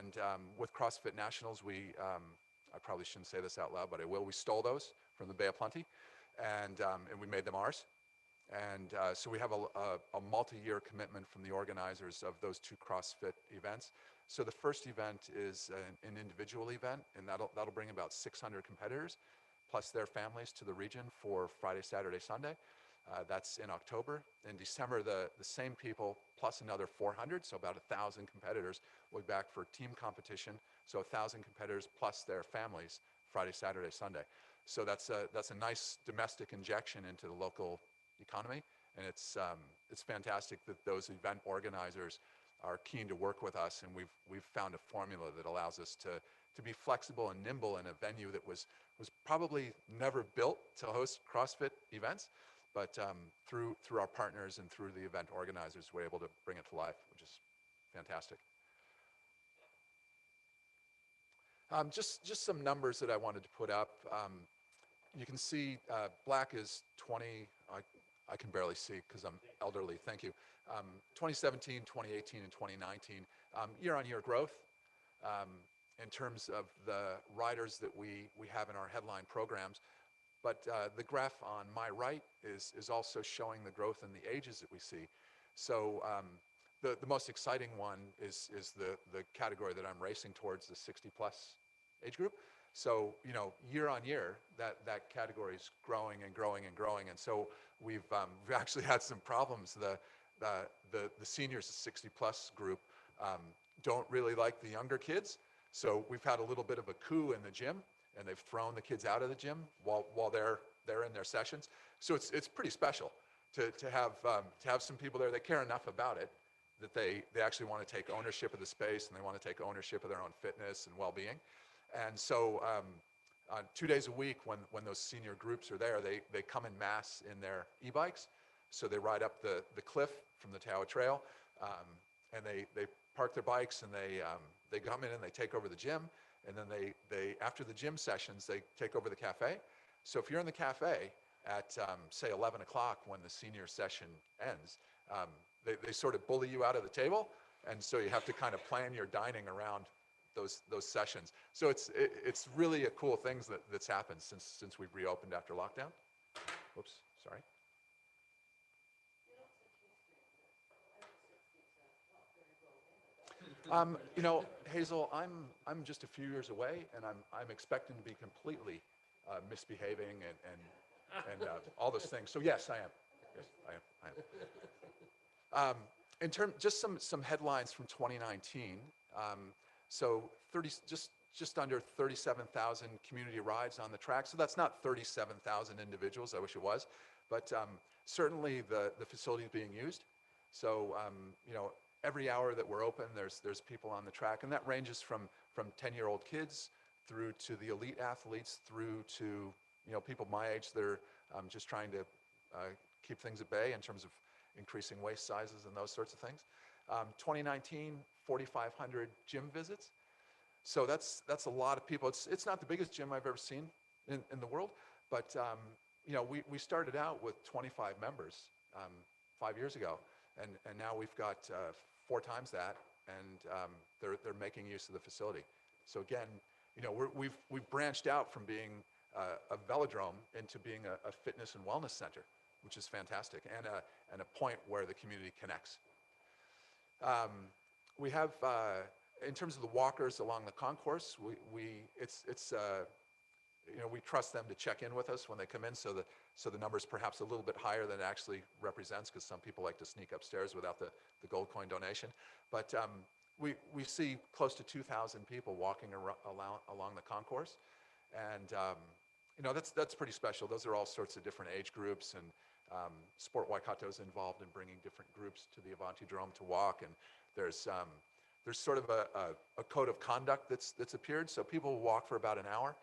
And with CrossFit Nationals, I probably shouldn't say this out loud, but I will. We stole those from the Bay of Plenty, and we made them ours. And so we have a multi-year commitment from the organizers of those 2 CrossFit events. So the first event is an individual event, and that'll bring about 600 competitors, plus their families, to the region for Friday, Saturday, Sunday. That's in October. In December, the same people plus another 400, so about 1,000 competitors, will be back for team competition. So 1,000 competitors plus their families, Friday, Saturday, Sunday. So that's a nice domestic injection into the local economy, and it's fantastic that those event organizers are keen to work with us, and we've found a formula that allows us to be flexible and nimble in a venue that was probably never built to host CrossFit events. But through our partners and through the event organizers, we're able to bring it to life, which is fantastic. Just some numbers that I wanted to put up. You can see black is 20, I can barely see because I'm elderly, thank you. 2017, 2018, and 2019, year-on-year growth. In terms of the riders that we have in our headline programs, But the graph on my right is also showing the growth in the ages that we see. So the most exciting one is the category that I'm racing towards, the 60 plus age group. So, you know, year on year, that category is growing and growing and growing. And so we've actually had some problems. The seniors, the 60 plus group, don't really like the younger kids. So we've had a little bit of a coup in the gym, and they've thrown the kids out of the gym while they're in their sessions. So it's pretty special to have some people there that care enough about it that they actually want to take ownership of the space, and they want to take ownership of their own fitness and well-being. And so 2 days a week when those senior groups are there, they come in mass in their e-bikes. So they ride up the cliff from the Tawa Trail, and they park their bikes, and they come in and they take over the gym. And then they after the gym sessions, they take over the cafe. So if you're in the cafe at say 11 o'clock when the senior session ends, they sort of bully you out of the table, and so you have to kind of plan your dining around those sessions. So it's really a cool thing that's happened since we've reopened after lockdown. Whoops, sorry. You know, Hazel, I'm just a few years away, and I'm expecting to be completely misbehaving and all those things. So yes, I am. Yes, I am. In term, just some headlines from 2019. So just under 37,000 community rides on the track. So that's not 37,000 individuals. I wish it was, but certainly the facility is being used. So you know, every hour that we're open, there's people on the track, and that ranges from 10-year-old kids through to the elite athletes, through to, you know, people my age that are just trying to keep things at bay in terms of increasing waist sizes and those sorts of things. 2019, 4,500 gym visits. So that's a lot of people. It's not the biggest gym I've ever seen in the world, but you know, we started out with 25 members 5 years ago, and now we've got 4 times that, and they're making use of the facility. So again, you know, we've branched out from being a velodrome into being a fitness and wellness center, which is fantastic, and a point where the community connects. We have, in terms of the walkers along the concourse, you know, we trust them to check in with us when they come in, so the number's perhaps a little bit higher than it actually represents, because some people like to sneak upstairs without the gold coin donation. But we see close to 2,000 people walking along the concourse, and you know, that's pretty special. Those are all sorts of different age groups, and Sport Waikato is involved in bringing different groups to the Avanti Drome to walk, and there's sort of a code of conduct that's appeared. So people will walk for about an hour,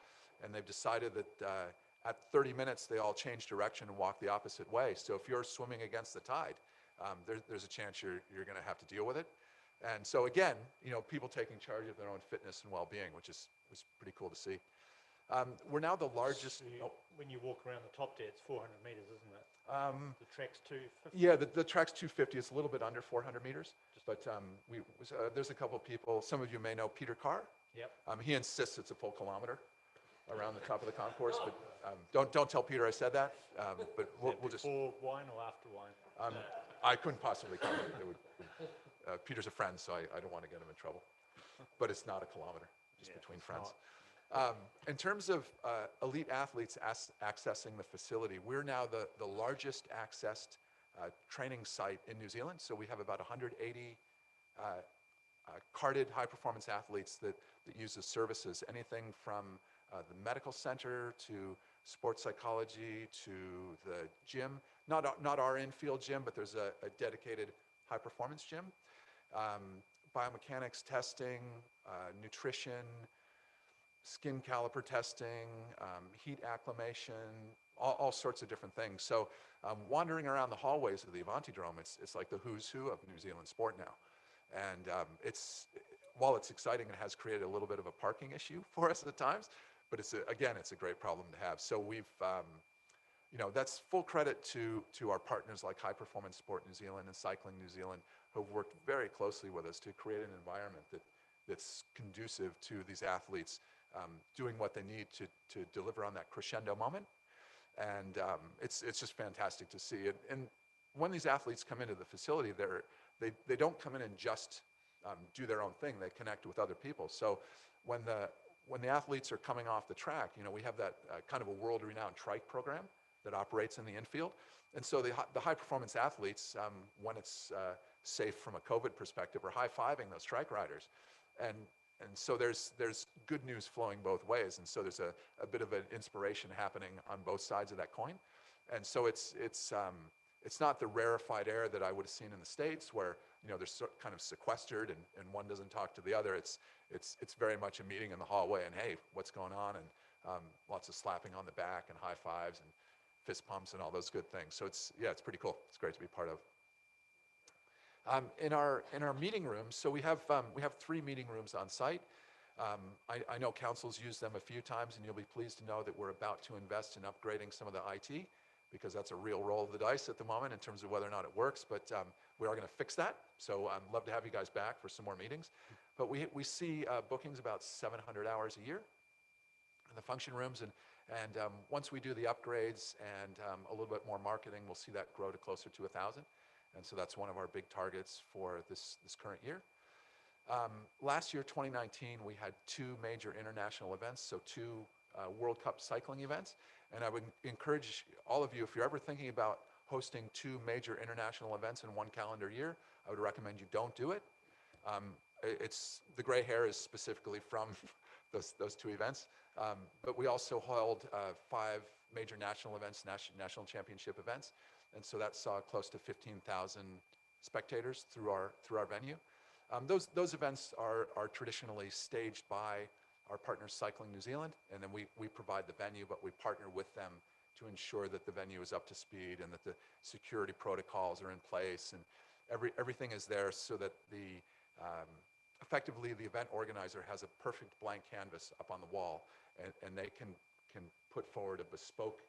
and they've decided that at 30 minutes they all change direction and walk the opposite way. So if you're swimming against the tide, there's a chance you're going to have to deal with it. And so again, you know, people taking charge of their own fitness and well-being, which was pretty cool to see. We're now the largest. So when you walk around the top there, it's 400 meters, isn't it? The track's 250. Yeah, the track's 250. It's a little bit under 400 meters, but there's a couple of people. Some of you may know Peter Carr. Yep. He insists it's a full kilometer around the top of the concourse, but don't tell Peter I said that. But we'll just. Before wine or after wine? I couldn't possibly comment. Peter's a friend, so I don't want to get him in trouble. But it's not a kilometer, just between friends. In terms of elite athletes accessing the facility, we're now the largest accessed training site in New Zealand. So we have about 180 carded high-performance athletes that use the services, anything from the medical center to sports psychology to the gym. Not our infield gym, but there's a dedicated high-performance gym. Biomechanics testing, nutrition, skin caliper testing, heat acclimation, all sorts of different things. So wandering around the hallways of the Avanti Drome, it's like the who's who of New Zealand sport now. And while it's exciting, it has created a little bit of a parking issue for us at times, but it's a great problem to have. So we've, you know, that's full credit to our partners like High Performance Sport New Zealand and Cycling New Zealand, who have worked very closely with us to create an environment that's conducive to these athletes doing what they need to deliver on that crescendo moment. And it's just fantastic to see. And when these athletes come into the facility, they don't come in and just do their own thing. They connect with other people. So when the athletes are coming off the track, we have that kind of a world-renowned trike program that operates in the infield. And so the high-performance athletes, when it's safe from a COVID perspective, are high-fiving those trike riders. And so there's good news flowing both ways. And so there's a bit of an inspiration happening on both sides of that coin. And so it's not the rarefied air that I would have seen in the States where, they're kind of sequestered and one doesn't talk to the other. It's very much a meeting in the hallway and, hey, what's going on? And lots of slapping on the back and high fives and fist pumps and all those good things. So it's pretty cool. It's great to be part of. In our meeting rooms, so we have 3 meeting rooms on site. I know council's used them a few times, and you'll be pleased to know that we're about to invest in upgrading some of the IT, because that's a real roll of the dice at the moment in terms of whether or not it works. But we are going to fix that. So I'd love to have you guys back for some more meetings. But we see bookings about 700 hours a year in the function rooms, and once we do the upgrades and a little bit more marketing, we'll see that grow to closer to 1,000. And so that's one of our big targets for this current year. Last year, 2019, we had 2 major international events, so 2 World Cup cycling events. And I would encourage all of you, if you're ever thinking about hosting 2 major international events in one calendar year, I would recommend you don't do it. The gray hair is specifically from those 2 events. But we also held 5 major national events, national championship events. And so that saw close to 15,000 spectators through our venue. Those events are traditionally staged by our partner Cycling New Zealand, and then we provide the venue, but we partner with them to ensure that the venue is up to speed and that the security protocols are in place and everything is there so that effectively the event organizer has a perfect blank canvas up on the wall, and they can put forward a bespoke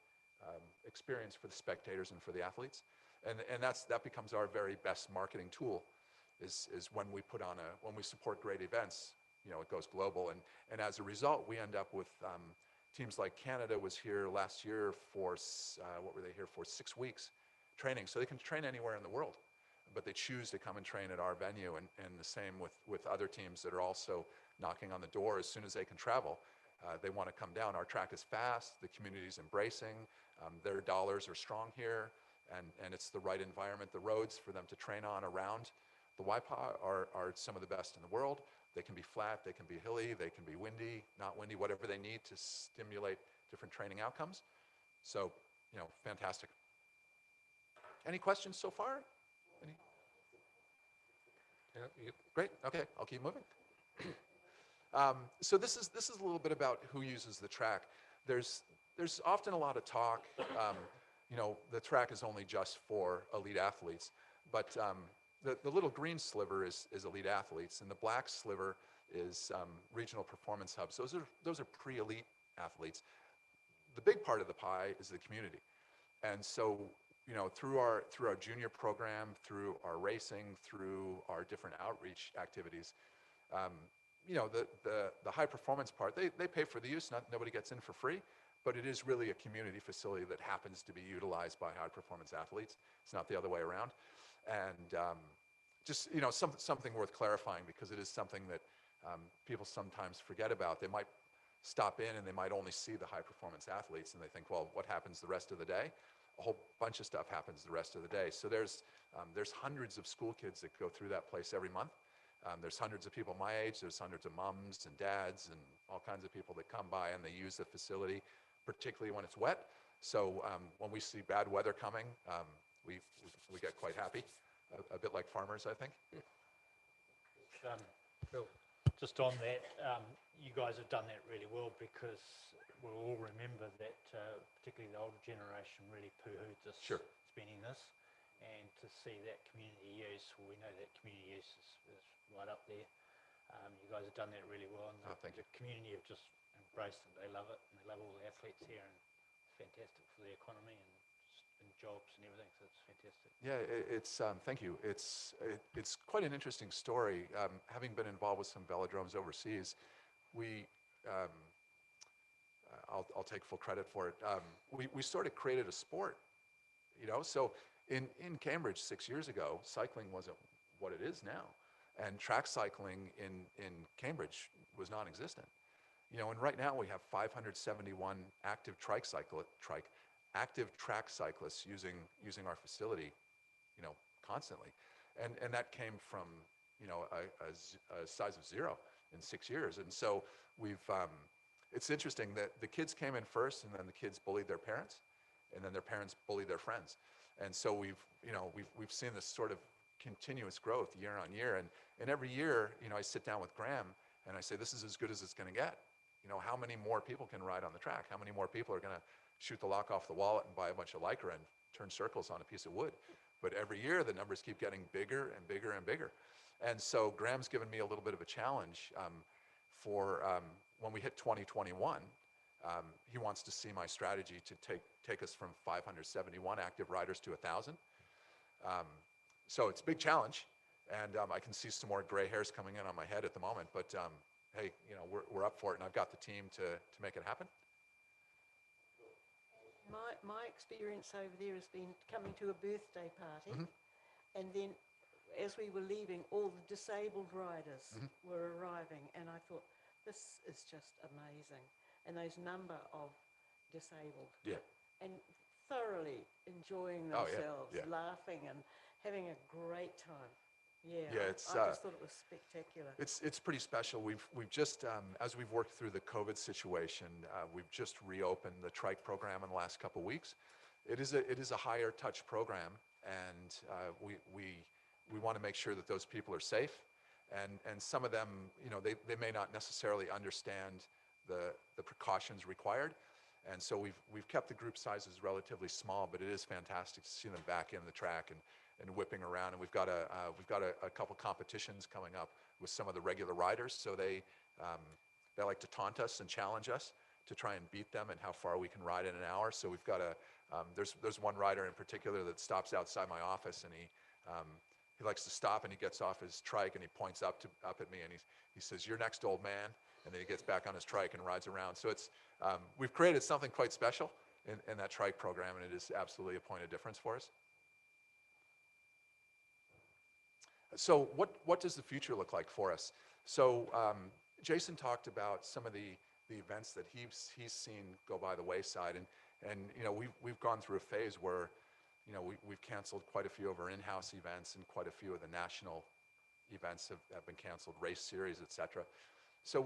experience for the spectators and for the athletes, and that becomes our very best marketing tool, is when we support great events, it goes global, and as a result we end up with teams like Canada was here last year for 6 weeks training, so they can train anywhere in the world, but they choose to come and train at our venue, and the same with other teams that are also knocking on the door as soon as they can travel. They want to come down. Our track is fast, the community's embracing, their dollars are strong here, and it's the right environment. The roads for them to train on around the Waipa are some of the best in the world. They can be flat, they can be hilly, they can be windy, not windy, whatever they need to stimulate different training outcomes. So, fantastic. Any questions so far? Yeah. Great, okay, I'll keep moving. So this is a little bit about who uses the track. There's often a lot of talk, the track is only just for elite athletes, but the little green sliver is elite athletes, and the black sliver is regional performance hubs. Those are pre-elite athletes. The big part of the pie is the community, and so through our junior program, through our racing, through our different outreach activities, the high performance part, they pay for the use. Nobody gets in for free, but it is really a community facility that happens to be utilized by high performance athletes. It's not the other way around. And just something worth clarifying, because it is something that people sometimes forget about. They might stop in and they might only see the high performance athletes, and they think, well, what happens the rest of the day? A whole bunch of stuff happens the rest of the day. So there's hundreds of school kids that go through that place every month. There's hundreds of people my age. There's hundreds of moms and dads and all kinds of people that come by and they use the facility, particularly when it's wet. So when we see bad weather coming, we get quite happy, a bit like farmers, I think. Cool. Just on that, you guys have done that really well, because we'll all remember that particularly the older generation really poo-hooed this, Sure. spending this, and to see that community use, well, we know that community use is right up there. You guys have done that really well, and Thank you. the community have just embraced it. They love it, and they love all the athletes here, and it's fantastic for the economy and jobs and everything, so it's fantastic. Yeah, it's thank you. It's quite an interesting story. Having been involved with some velodromes overseas, we I'll take full credit for it. We sort of created a sport, so in Cambridge 6 years ago, cycling wasn't what it is now. And track cycling in Cambridge was non-existent. And right now we have 571 active active track cyclists using our facility, constantly. And that came from, a size of 0 in 6 years. And so it's interesting that the kids came in first, and then the kids bullied their parents, and then their parents bullied their friends. And so we've seen this sort of continuous growth year on year. And every year, I sit down with Graham and I say, this is as good as it's going to get. How many more people can ride on the track? How many more people are going to shoot the lock off the wallet and buy a bunch of Lycra and turn circles on a piece of wood? But every year, the numbers keep getting bigger and bigger and bigger. And so Graham's given me a little bit of a challenge for when we hit 2021. He wants to see my strategy to take us from 571 active riders to 1,000. So it's a big challenge, and I can see some more gray hairs coming in on my head at the moment. But hey, we're up for it, and I've got the team to make it happen. My experience over there has been coming to a birthday party, and then as we were leaving, all the disabled riders were arriving, and I thought, this is just amazing. And those number of disabled, and thoroughly enjoying themselves, laughing and having a great time. I just thought it was spectacular. It's pretty special. We've just, as we've worked through the COVID situation, we've just reopened the trike program in the last couple of weeks. It is a higher touch program, and we want to make sure that those people are safe. And some of them, they may not necessarily understand the precautions required. And so we've kept the group sizes relatively small, but it is fantastic to see them back in the track and whipping around. And we've got a couple competitions coming up with some of the regular riders. So they like to taunt us and challenge us to try and beat them and how far we can ride in an hour. So we've got there's one rider in particular that stops outside my office, and he likes to stop, and he gets off his trike and he points up at me, and he says, "You're next, old man." And then he gets back on his trike and rides around. So it's we've created something quite special in that trike program, and it is absolutely a point of difference for us. So what does the future look like for us? So Jason talked about some of the events that he's seen go by the wayside, and we've gone through a phase where we've canceled quite a few of our in-house events, and quite a few of the national events have been canceled, race series, etc. So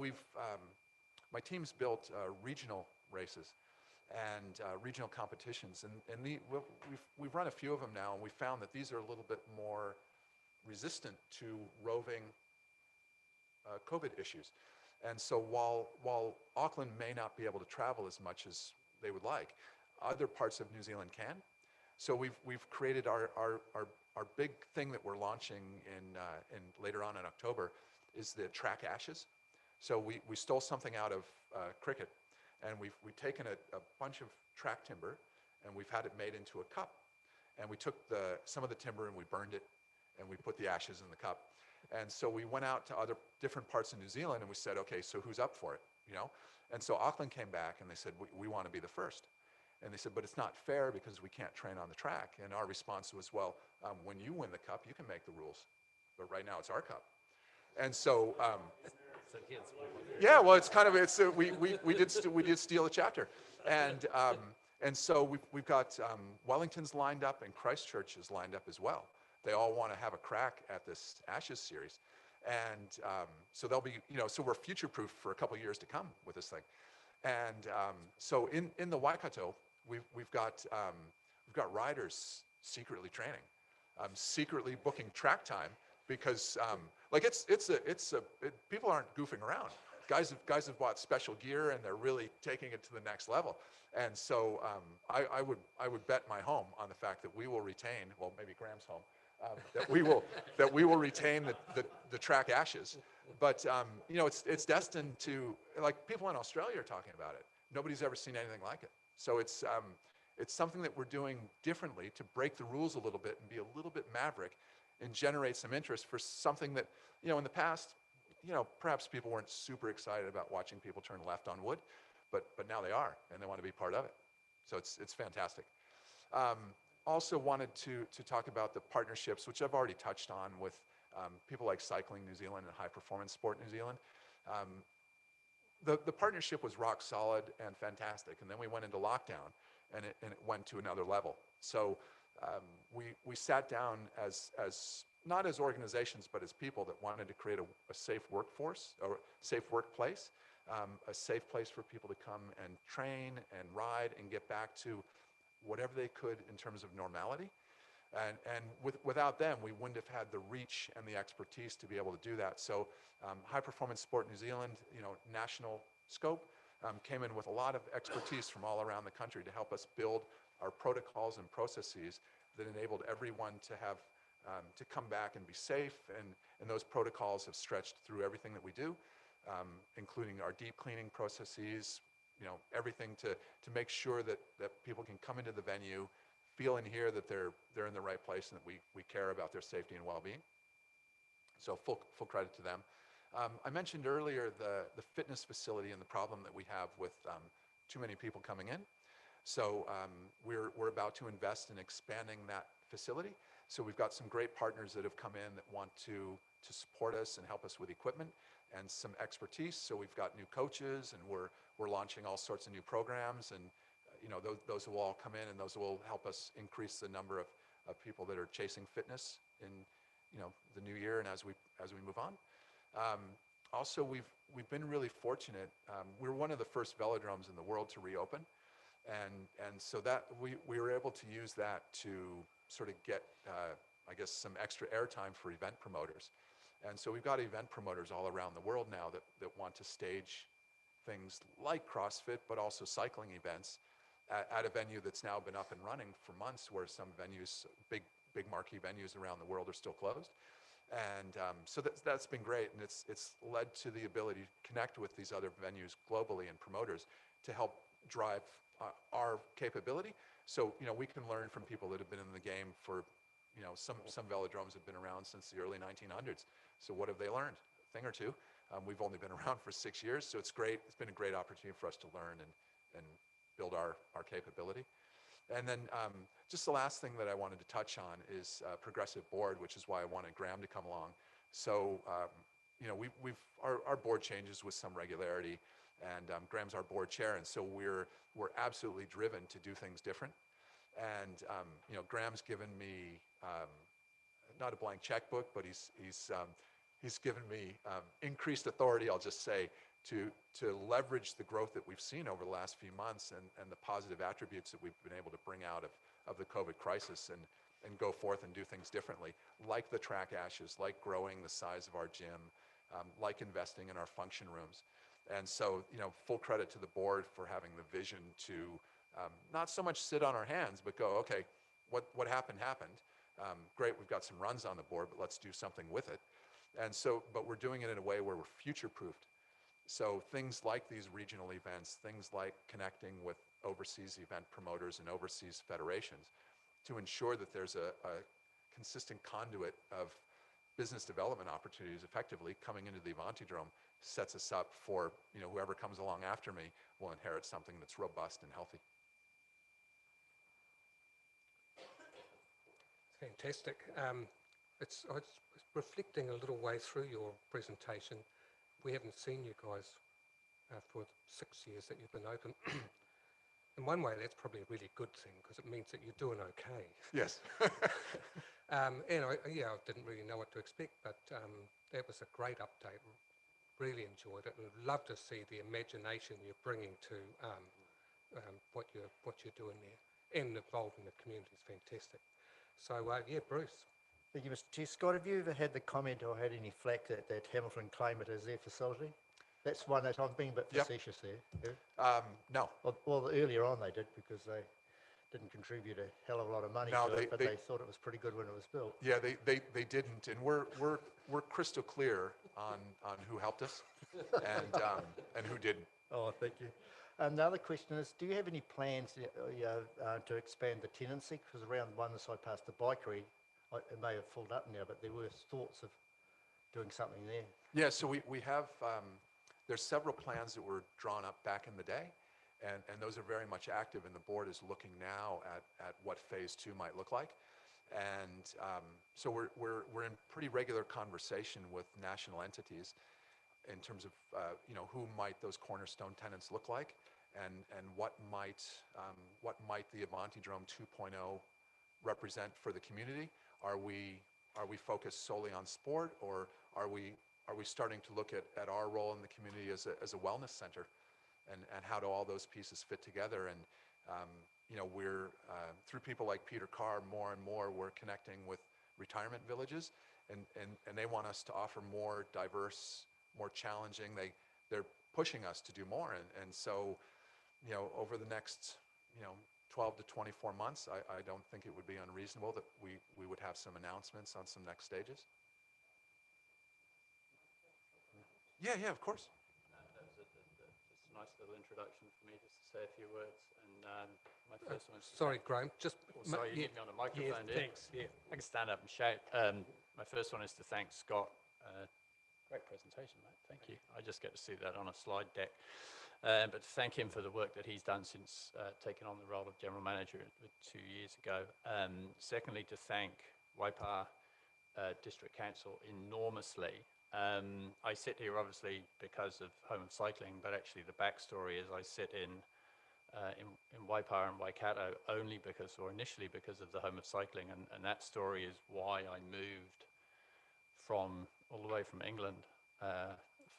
my team's built regional races and regional competitions, and we've run a few of them now, and we found that these are a little bit more resistant to roving COVID issues. And so while Auckland may not be able to travel as much as they would like, other parts of New Zealand can. So we've created our big thing that we're launching in later on in October is the track ashes. So we stole something out of cricket, and we've taken a bunch of track timber, and we've had it made into a cup. And we took some of the timber and we burned it, and we put the ashes in the cup. And so we went out to other different parts of New Zealand, and we said, okay, so who's up for it? And so Auckland came back and they said, we want to be the first. And they said, but it's not fair because we can't train on the track. And our response was, well, when you win the cup, you can make the rules, but right now it's our cup. And so yeah, well, it's kind of we did steal a chapter, and so we've got Wellington's lined up and Christchurch is lined up as well. They all want to have a crack at this Ashes series, and so they'll be so we're future-proof for a couple of years to come with this thing. And so in the Waikato, we've got riders secretly training, secretly booking track time. Because people aren't goofing around. Guys have bought special gear, and they're really taking it to the next level. And so I would bet my home on the fact that we will retain, well, maybe Graham's home, that we will retain the track ashes. But it's destined to, like, people in Australia are talking about it. Nobody's ever seen anything like it. So it's something that we're doing differently to break the rules a little bit and be a little bit maverick, and generate some interest for something that, in the past, perhaps people weren't super excited about watching people turn left on wood. but now they are, and they want to be part of it. So it's fantastic. Also wanted to talk about the partnerships, which I've already touched on with people like Cycling New Zealand and High Performance Sport New Zealand. The partnership was rock solid and fantastic, and then we went into lockdown, and it went to another level. So we sat down as not as organizations, but as people that wanted to create a safe workforce or safe workplace, a safe place for people to come and train and ride and get back to whatever they could in terms of normality. And without them, we wouldn't have had the reach and the expertise to be able to do that. So High Performance Sport New Zealand, national scope, came in with a lot of expertise from all around the country to help us build our protocols and processes that enabled everyone to have to come back and be safe. And those protocols have stretched through everything that we do, including our deep cleaning processes, everything to make sure that people can come into the venue, feel and hear that they're in the right place and that we care about their safety and well-being. So full credit to them. I mentioned earlier the fitness facility and the problem that we have with too many people coming in. So we're about to invest in expanding that facility. So we've got some great partners that have come in that want to support us and help us with equipment and some expertise. So we've got new coaches, and we're launching all sorts of new programs, and those will all come in, and those will help us increase the number of people that are chasing fitness in the new year and as we move on. Also, we've been really fortunate. We're one of the first velodromes in the world to reopen, and so that we were able to use that to sort of get I guess some extra airtime for event promoters. And so we've got event promoters all around the world now that want to stage things like CrossFit, but also cycling events at a venue that's now been up and running for months, where some venues, big marquee venues around the world, are still closed. And so that's been great, and it's led to the ability to connect with these other venues globally and promoters to help drive our capability. So we can learn from people that have been in the game for some velodromes have been around since the early 1900s. So what have they learned? A thing or two. We've only been around for 6 years, so it's great. It's been a great opportunity for us to learn and build our capability. And then just the last thing that I wanted to touch on is progressive board, which is why I wanted Graham to come along. So our board changes with some regularity, and Graham's our board chair, and so we're absolutely driven to do things different. And Graham's given me not a blank checkbook, but he's given me increased authority, I'll just say, to leverage the growth that we've seen over the last few months and the positive attributes that we've been able to bring out of the COVID crisis and go forth and do things differently, like the track ashes, like growing the size of our gym, like investing in our function rooms. And so, full credit to the board for having the vision to not so much sit on our hands, but go, okay, what happened. Great, we've got some runs on the board, but let's do something with it. And so, but we're doing it in a way where we're future-proofed. So things like these regional events, things like connecting with overseas event promoters and overseas federations to ensure that there's a consistent conduit of business development opportunities effectively coming into the Avantidrome sets us up for, whoever comes along after me will inherit something that's robust and healthy. Fantastic. I was reflecting a little way through your presentation. We haven't seen you guys for 6 years that you've been open. In one way, that's probably a really good thing, because it means that you're doing okay. Yes. And I didn't really know what to expect, but that was a great update. Really enjoyed it, and I'd love to see the imagination you're bringing to what you're doing there, and involving the community is fantastic. So Bruce. Thank you, Mr. Chair. Scott, have you ever had the comment or had any flack that Hamilton claim it as their facility? That's one that I'm being a bit facetious there. No. Well, earlier on they did, because they didn't contribute a hell of a lot of money to it, but they thought it was pretty good when it was built. Yeah, they didn't, and we're crystal clear on who helped us and who didn't. Oh, thank you. The other question is, do you have any plans to expand the Tenancy? Because around one side past the bikery, it may have filled up now, but there were thoughts of doing something there. Yeah, so we have, there's several plans that were drawn up back in the day, and those are very much active, and the board is looking now at what phase 2 might look like. And so we're in pretty regular conversation with national entities in terms of who might those cornerstone tenants look like, and what might the Avantidrome 2.0 represent for the community. Are we focused solely on sport, or are we starting to look at our role in the community as a wellness center, and how do all those pieces fit together? And we're through people like Peter Carr, more and more we're connecting with retirement villages, and they want us to offer more diverse, more challenging. They're pushing us to do more, and so over the next 12 to 24 months, I don't think it would be unreasonable that we would have some announcements on some next stages. Yeah, of course. That was just a nice little introduction for me just to say a few words. And my first one is... Sorry, Graham, just... sorry, you need me on a microphone, do you? Thanks, yeah. I can stand up and shout. My first one is to thank Scott. Great presentation, mate. Thank you. I just get to see that on a slide deck. But to thank him for the work that he's done since taking on the role of General Manager 2 years ago. Secondly, to thank Waipa District Council enormously. I sit here obviously because of Home of Cycling, but actually the backstory is I sit in Waipa and Waikato only because, or initially because of the Home of Cycling, and that story is why I moved all the way from England,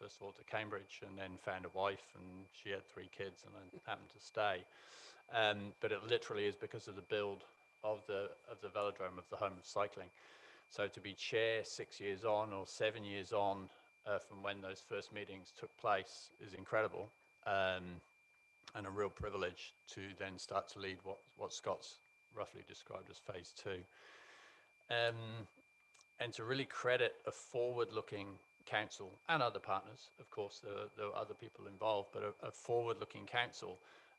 first of all to Cambridge, and then found a wife, and she had 3 kids, and I happened to stay. But it literally is because of the build of the velodrome of the Home of Cycling. So to be chair 6 years on, or 7 years on, from when those first meetings took place is incredible, and a real privilege to then start to lead what Scott's roughly described as phase 2. And to really credit a forward-looking council and other partners, of course, there are other people involved, but a forward-looking council.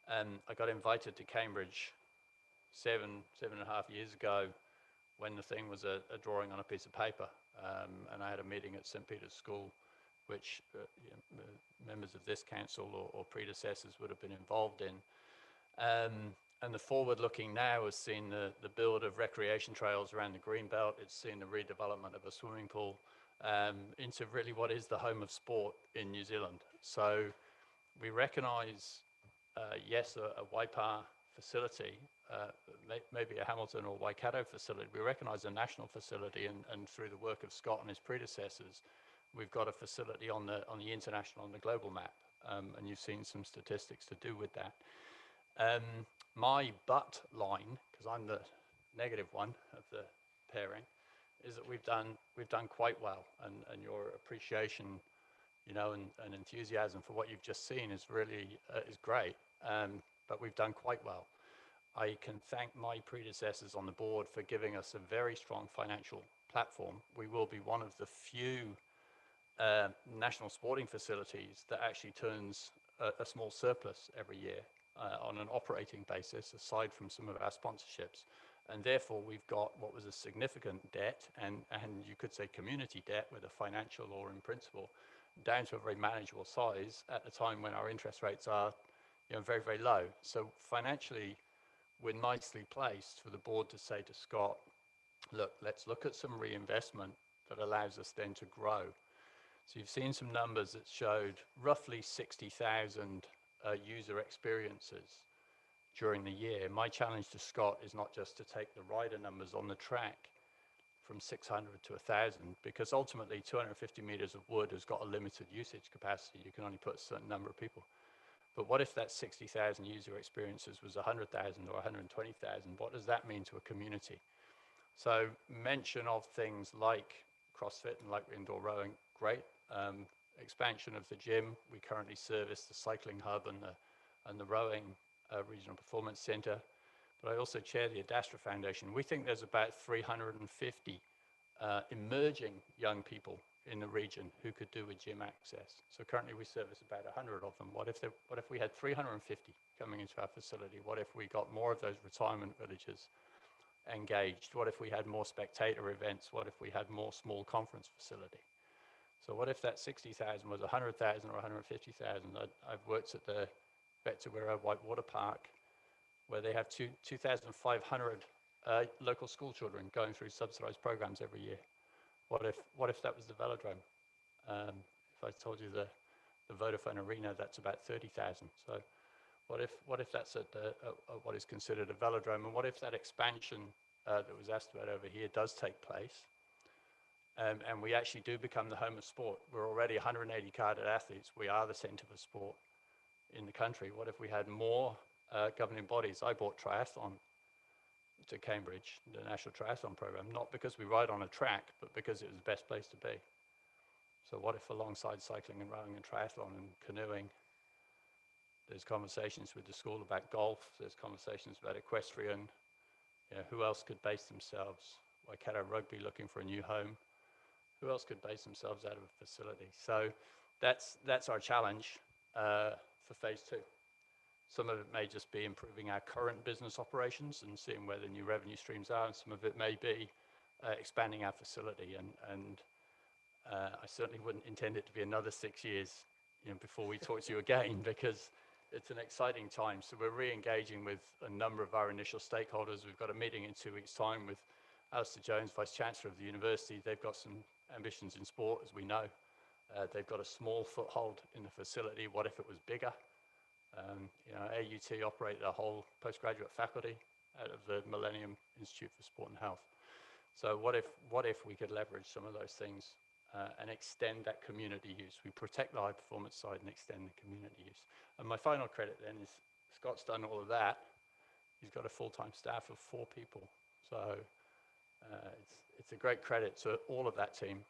I got invited to Cambridge 7.5 years ago when the thing was a drawing on a piece of paper, and I had a meeting at St. Peter's School, which members of this council or predecessors would have been involved in. And the forward-looking now has seen the build of recreation trails around the Greenbelt. It's seen the redevelopment of a swimming pool into really what is the home of sport in New Zealand. So we recognise, yes, a Waipa facility, maybe a Hamilton or Waikato facility. We recognise a national facility, and through the work of Scott and his predecessors, we've got a facility on the international and the global map, and you've seen some statistics to do with that. My but line, because I'm the negative one of the pairing, is that we've done quite well, and your appreciation, and enthusiasm for what you've just seen is really is great. But we've done quite well. I can thank my predecessors on the board for giving us a very strong financial platform. We will be one of the few national sporting facilities that actually turns a small surplus every year on an operating basis, aside from some of our sponsorships. And therefore, we've got what was a significant debt, and you could say community debt, whether financial or in principle, down to a very manageable size at a time when our interest rates are very, very low. So financially, we're nicely placed for the board to say to Scott, look, let's look at some reinvestment that allows us then to grow. So you've seen some numbers that showed roughly 60,000 user experiences during the year. My challenge to Scott is not just to take the rider numbers on the track from 600 to 1,000, because ultimately 250 meters of wood has got a limited usage capacity. You can only put a certain number of people. But what if that 60,000 user experiences was 100,000 or 120,000? What does that mean to a community? So mention of things like CrossFit and like indoor rowing, great. Expansion of the gym. We currently service the cycling hub and the rowing regional performance center. But I also chair the Adastra Foundation. We think there's about 350 emerging young people in the region who could do with gym access. So currently we service about 100 of them. What if we had 350 coming into our facility? What if we got more of those retirement villages engaged? What if we had more spectator events? What if we had more small conference facility? So what if that 60,000 was 100,000 or 150,000? I've worked at the Back to Wirra Whitewater Park, where they have 2,500 local school children going through subsidised programs every year. What if that was the velodrome? If I told you the Vodafone Arena, that's about 30,000. So what if that's at what is considered a velodrome, and what if that expansion that was asked about over here does take place, and we actually do become the home of sport? We're already 180 carded athletes. We are the centre for sport in the country. What if we had more governing bodies? I brought triathlon to Cambridge, the National Triathlon Programme, not because we ride on a track, but because it was the best place to be. So what if alongside cycling and rowing and triathlon and canoeing, there's conversations with the school about golf, there's conversations about equestrian, who else could base themselves? Waikato Rugby looking for a new home. Who else could base themselves out of a facility? So that's our challenge for phase 2. Some of it may just be improving our current business operations and seeing where the new revenue streams are, and some of it may be expanding our facility. And I certainly wouldn't intend it to be another 6 years before we talk to you again, because it's an exciting time. So we're re-engaging with a number of our initial stakeholders. We've got a meeting in 2 weeks' time with Alistair Jones, Vice-Chancellor of the university. They've got some ambitions in sport, as we know. They've got a small foothold in the facility. What if it was bigger? AUT operated a whole postgraduate faculty out of the Millennium Institute for Sport and Health. So what if we could leverage some of those things and extend that community use? We protect the high performance side and extend the community use. And my final credit then is Scott's done all of that. He's got a full-time staff of 4 people. So it's a great credit to all of that team.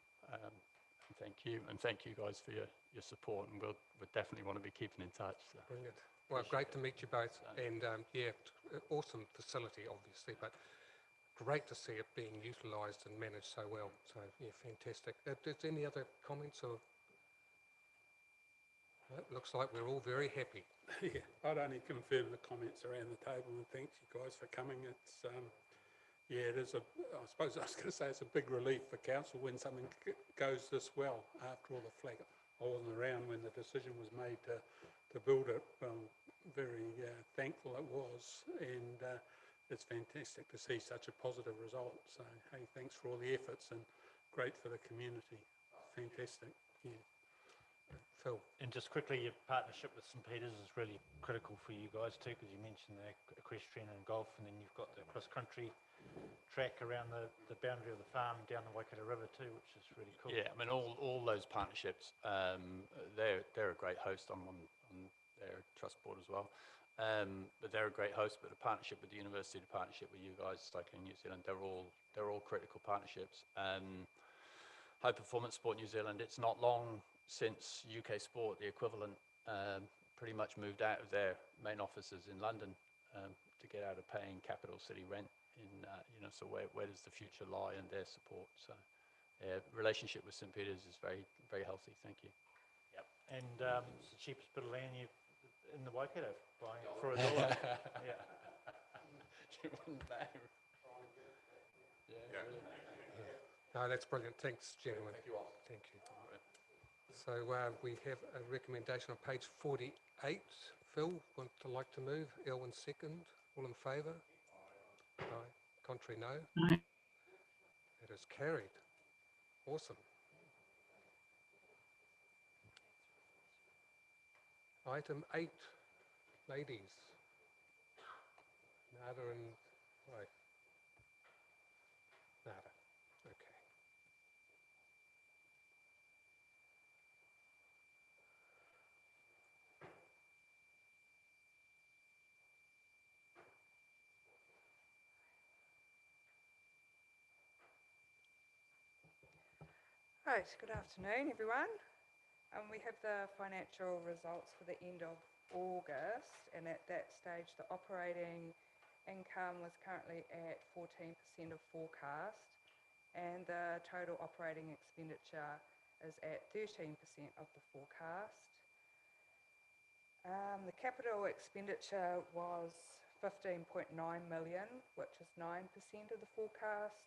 Thank you, and thank you guys for your support, and we'll definitely want to be keeping in touch. So. Brilliant. Well, great to meet you both, and awesome facility, obviously, but great to see it being utilised and managed so well. So, yeah, fantastic. Is any other comments? Or it looks like we're all very happy. Yeah, I'd only confirm the comments around the table, and thanks you guys for coming. It's it is I suppose I was going to say it's a big relief for council when something goes this well after all the flag. I wasn't around when the decision was made to build it. Well, very thankful it was, and it's fantastic to see such a positive result. So, hey, thanks for all the efforts, and great for the community. Fantastic, yeah. Phil. And just quickly, your partnership with St Peters is really critical for you guys too, because you mentioned the equestrian and golf, and then you've got the cross-country track around the boundary of the farm down the Waikato River too, which is really cool. Yeah, I mean, all those partnerships, they're a great host. I'm on their trust board as well. But they're a great host, but the partnership with the university, the partnership with you guys, Cycling New Zealand, they're all critical partnerships. High Performance Sport New Zealand, it's not long since UK Sport, the equivalent, pretty much moved out of their main offices in London to get out of paying capital city rent. So where does the future lie in their support? So, relationship with St Peters is very, very healthy. Thank you. Yep. And it's the cheapest bit of land in the Waikato, buying it for $1. Yeah. You wouldn't know. Yeah. No, that's brilliant. Thanks, gentlemen. Thank you all. Thank you. So we have a recommendation on page 48. Phil, like to move. Elwin second. All in favour? Aye. Contrary, no. No. It is carried. Awesome. Item 8, ladies. Nada and right. Nada. Okay. Right, good afternoon everyone. We have the financial results for the end of August, and at that stage the operating income was currently at 14% of forecast, and the total operating expenditure is at 13% of the forecast. The capital expenditure was 15.9 million, which is 9% of the forecast.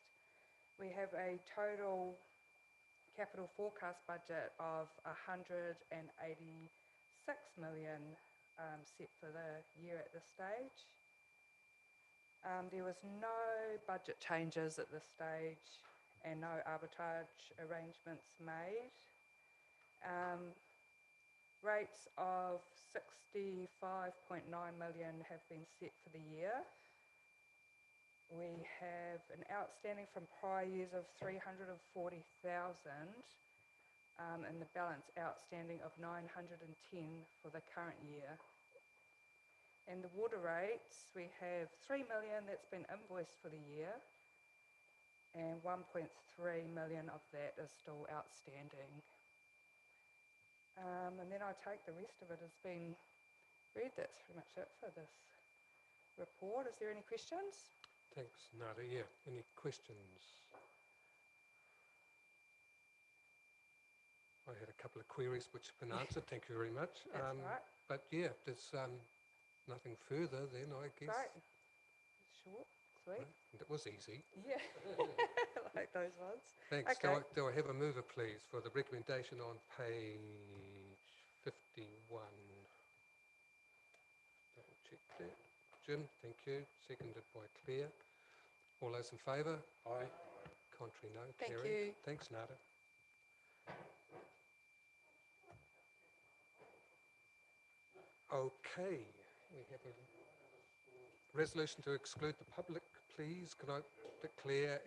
We have a total capital forecast budget of 186 million, set for the year at this stage. There was no budget changes at this stage and no arbitrage arrangements made. Rates of 65.9 million have been set for the year. We have an outstanding from prior years of 340,000 and the balance outstanding of 910 for the current year. And the water rates, we have 3 million that's been invoiced for the year and 1.3 million of that is still outstanding. And then I take the rest of it as being read. That's pretty much it for this report. Is there any questions? Thanks, Nada. Yeah, any questions? I had a couple of queries which have been answered. Thank you very much. That's right. But yeah, there's nothing further then, I guess. Great. Short, sweet. Right. And it was easy. Yeah, like those ones. Thanks. Okay. Do I have a mover, please, for the recommendation on page 51? Double check that. Jim, thank you. Seconded by Claire. All those in favour? Aye. Contrary, no. Thank Carried. you. Thanks, Nada. Okay, we have a resolution to exclude the public, please. Can I declare,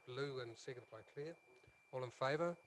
Lou and seconded by Claire. All in favour?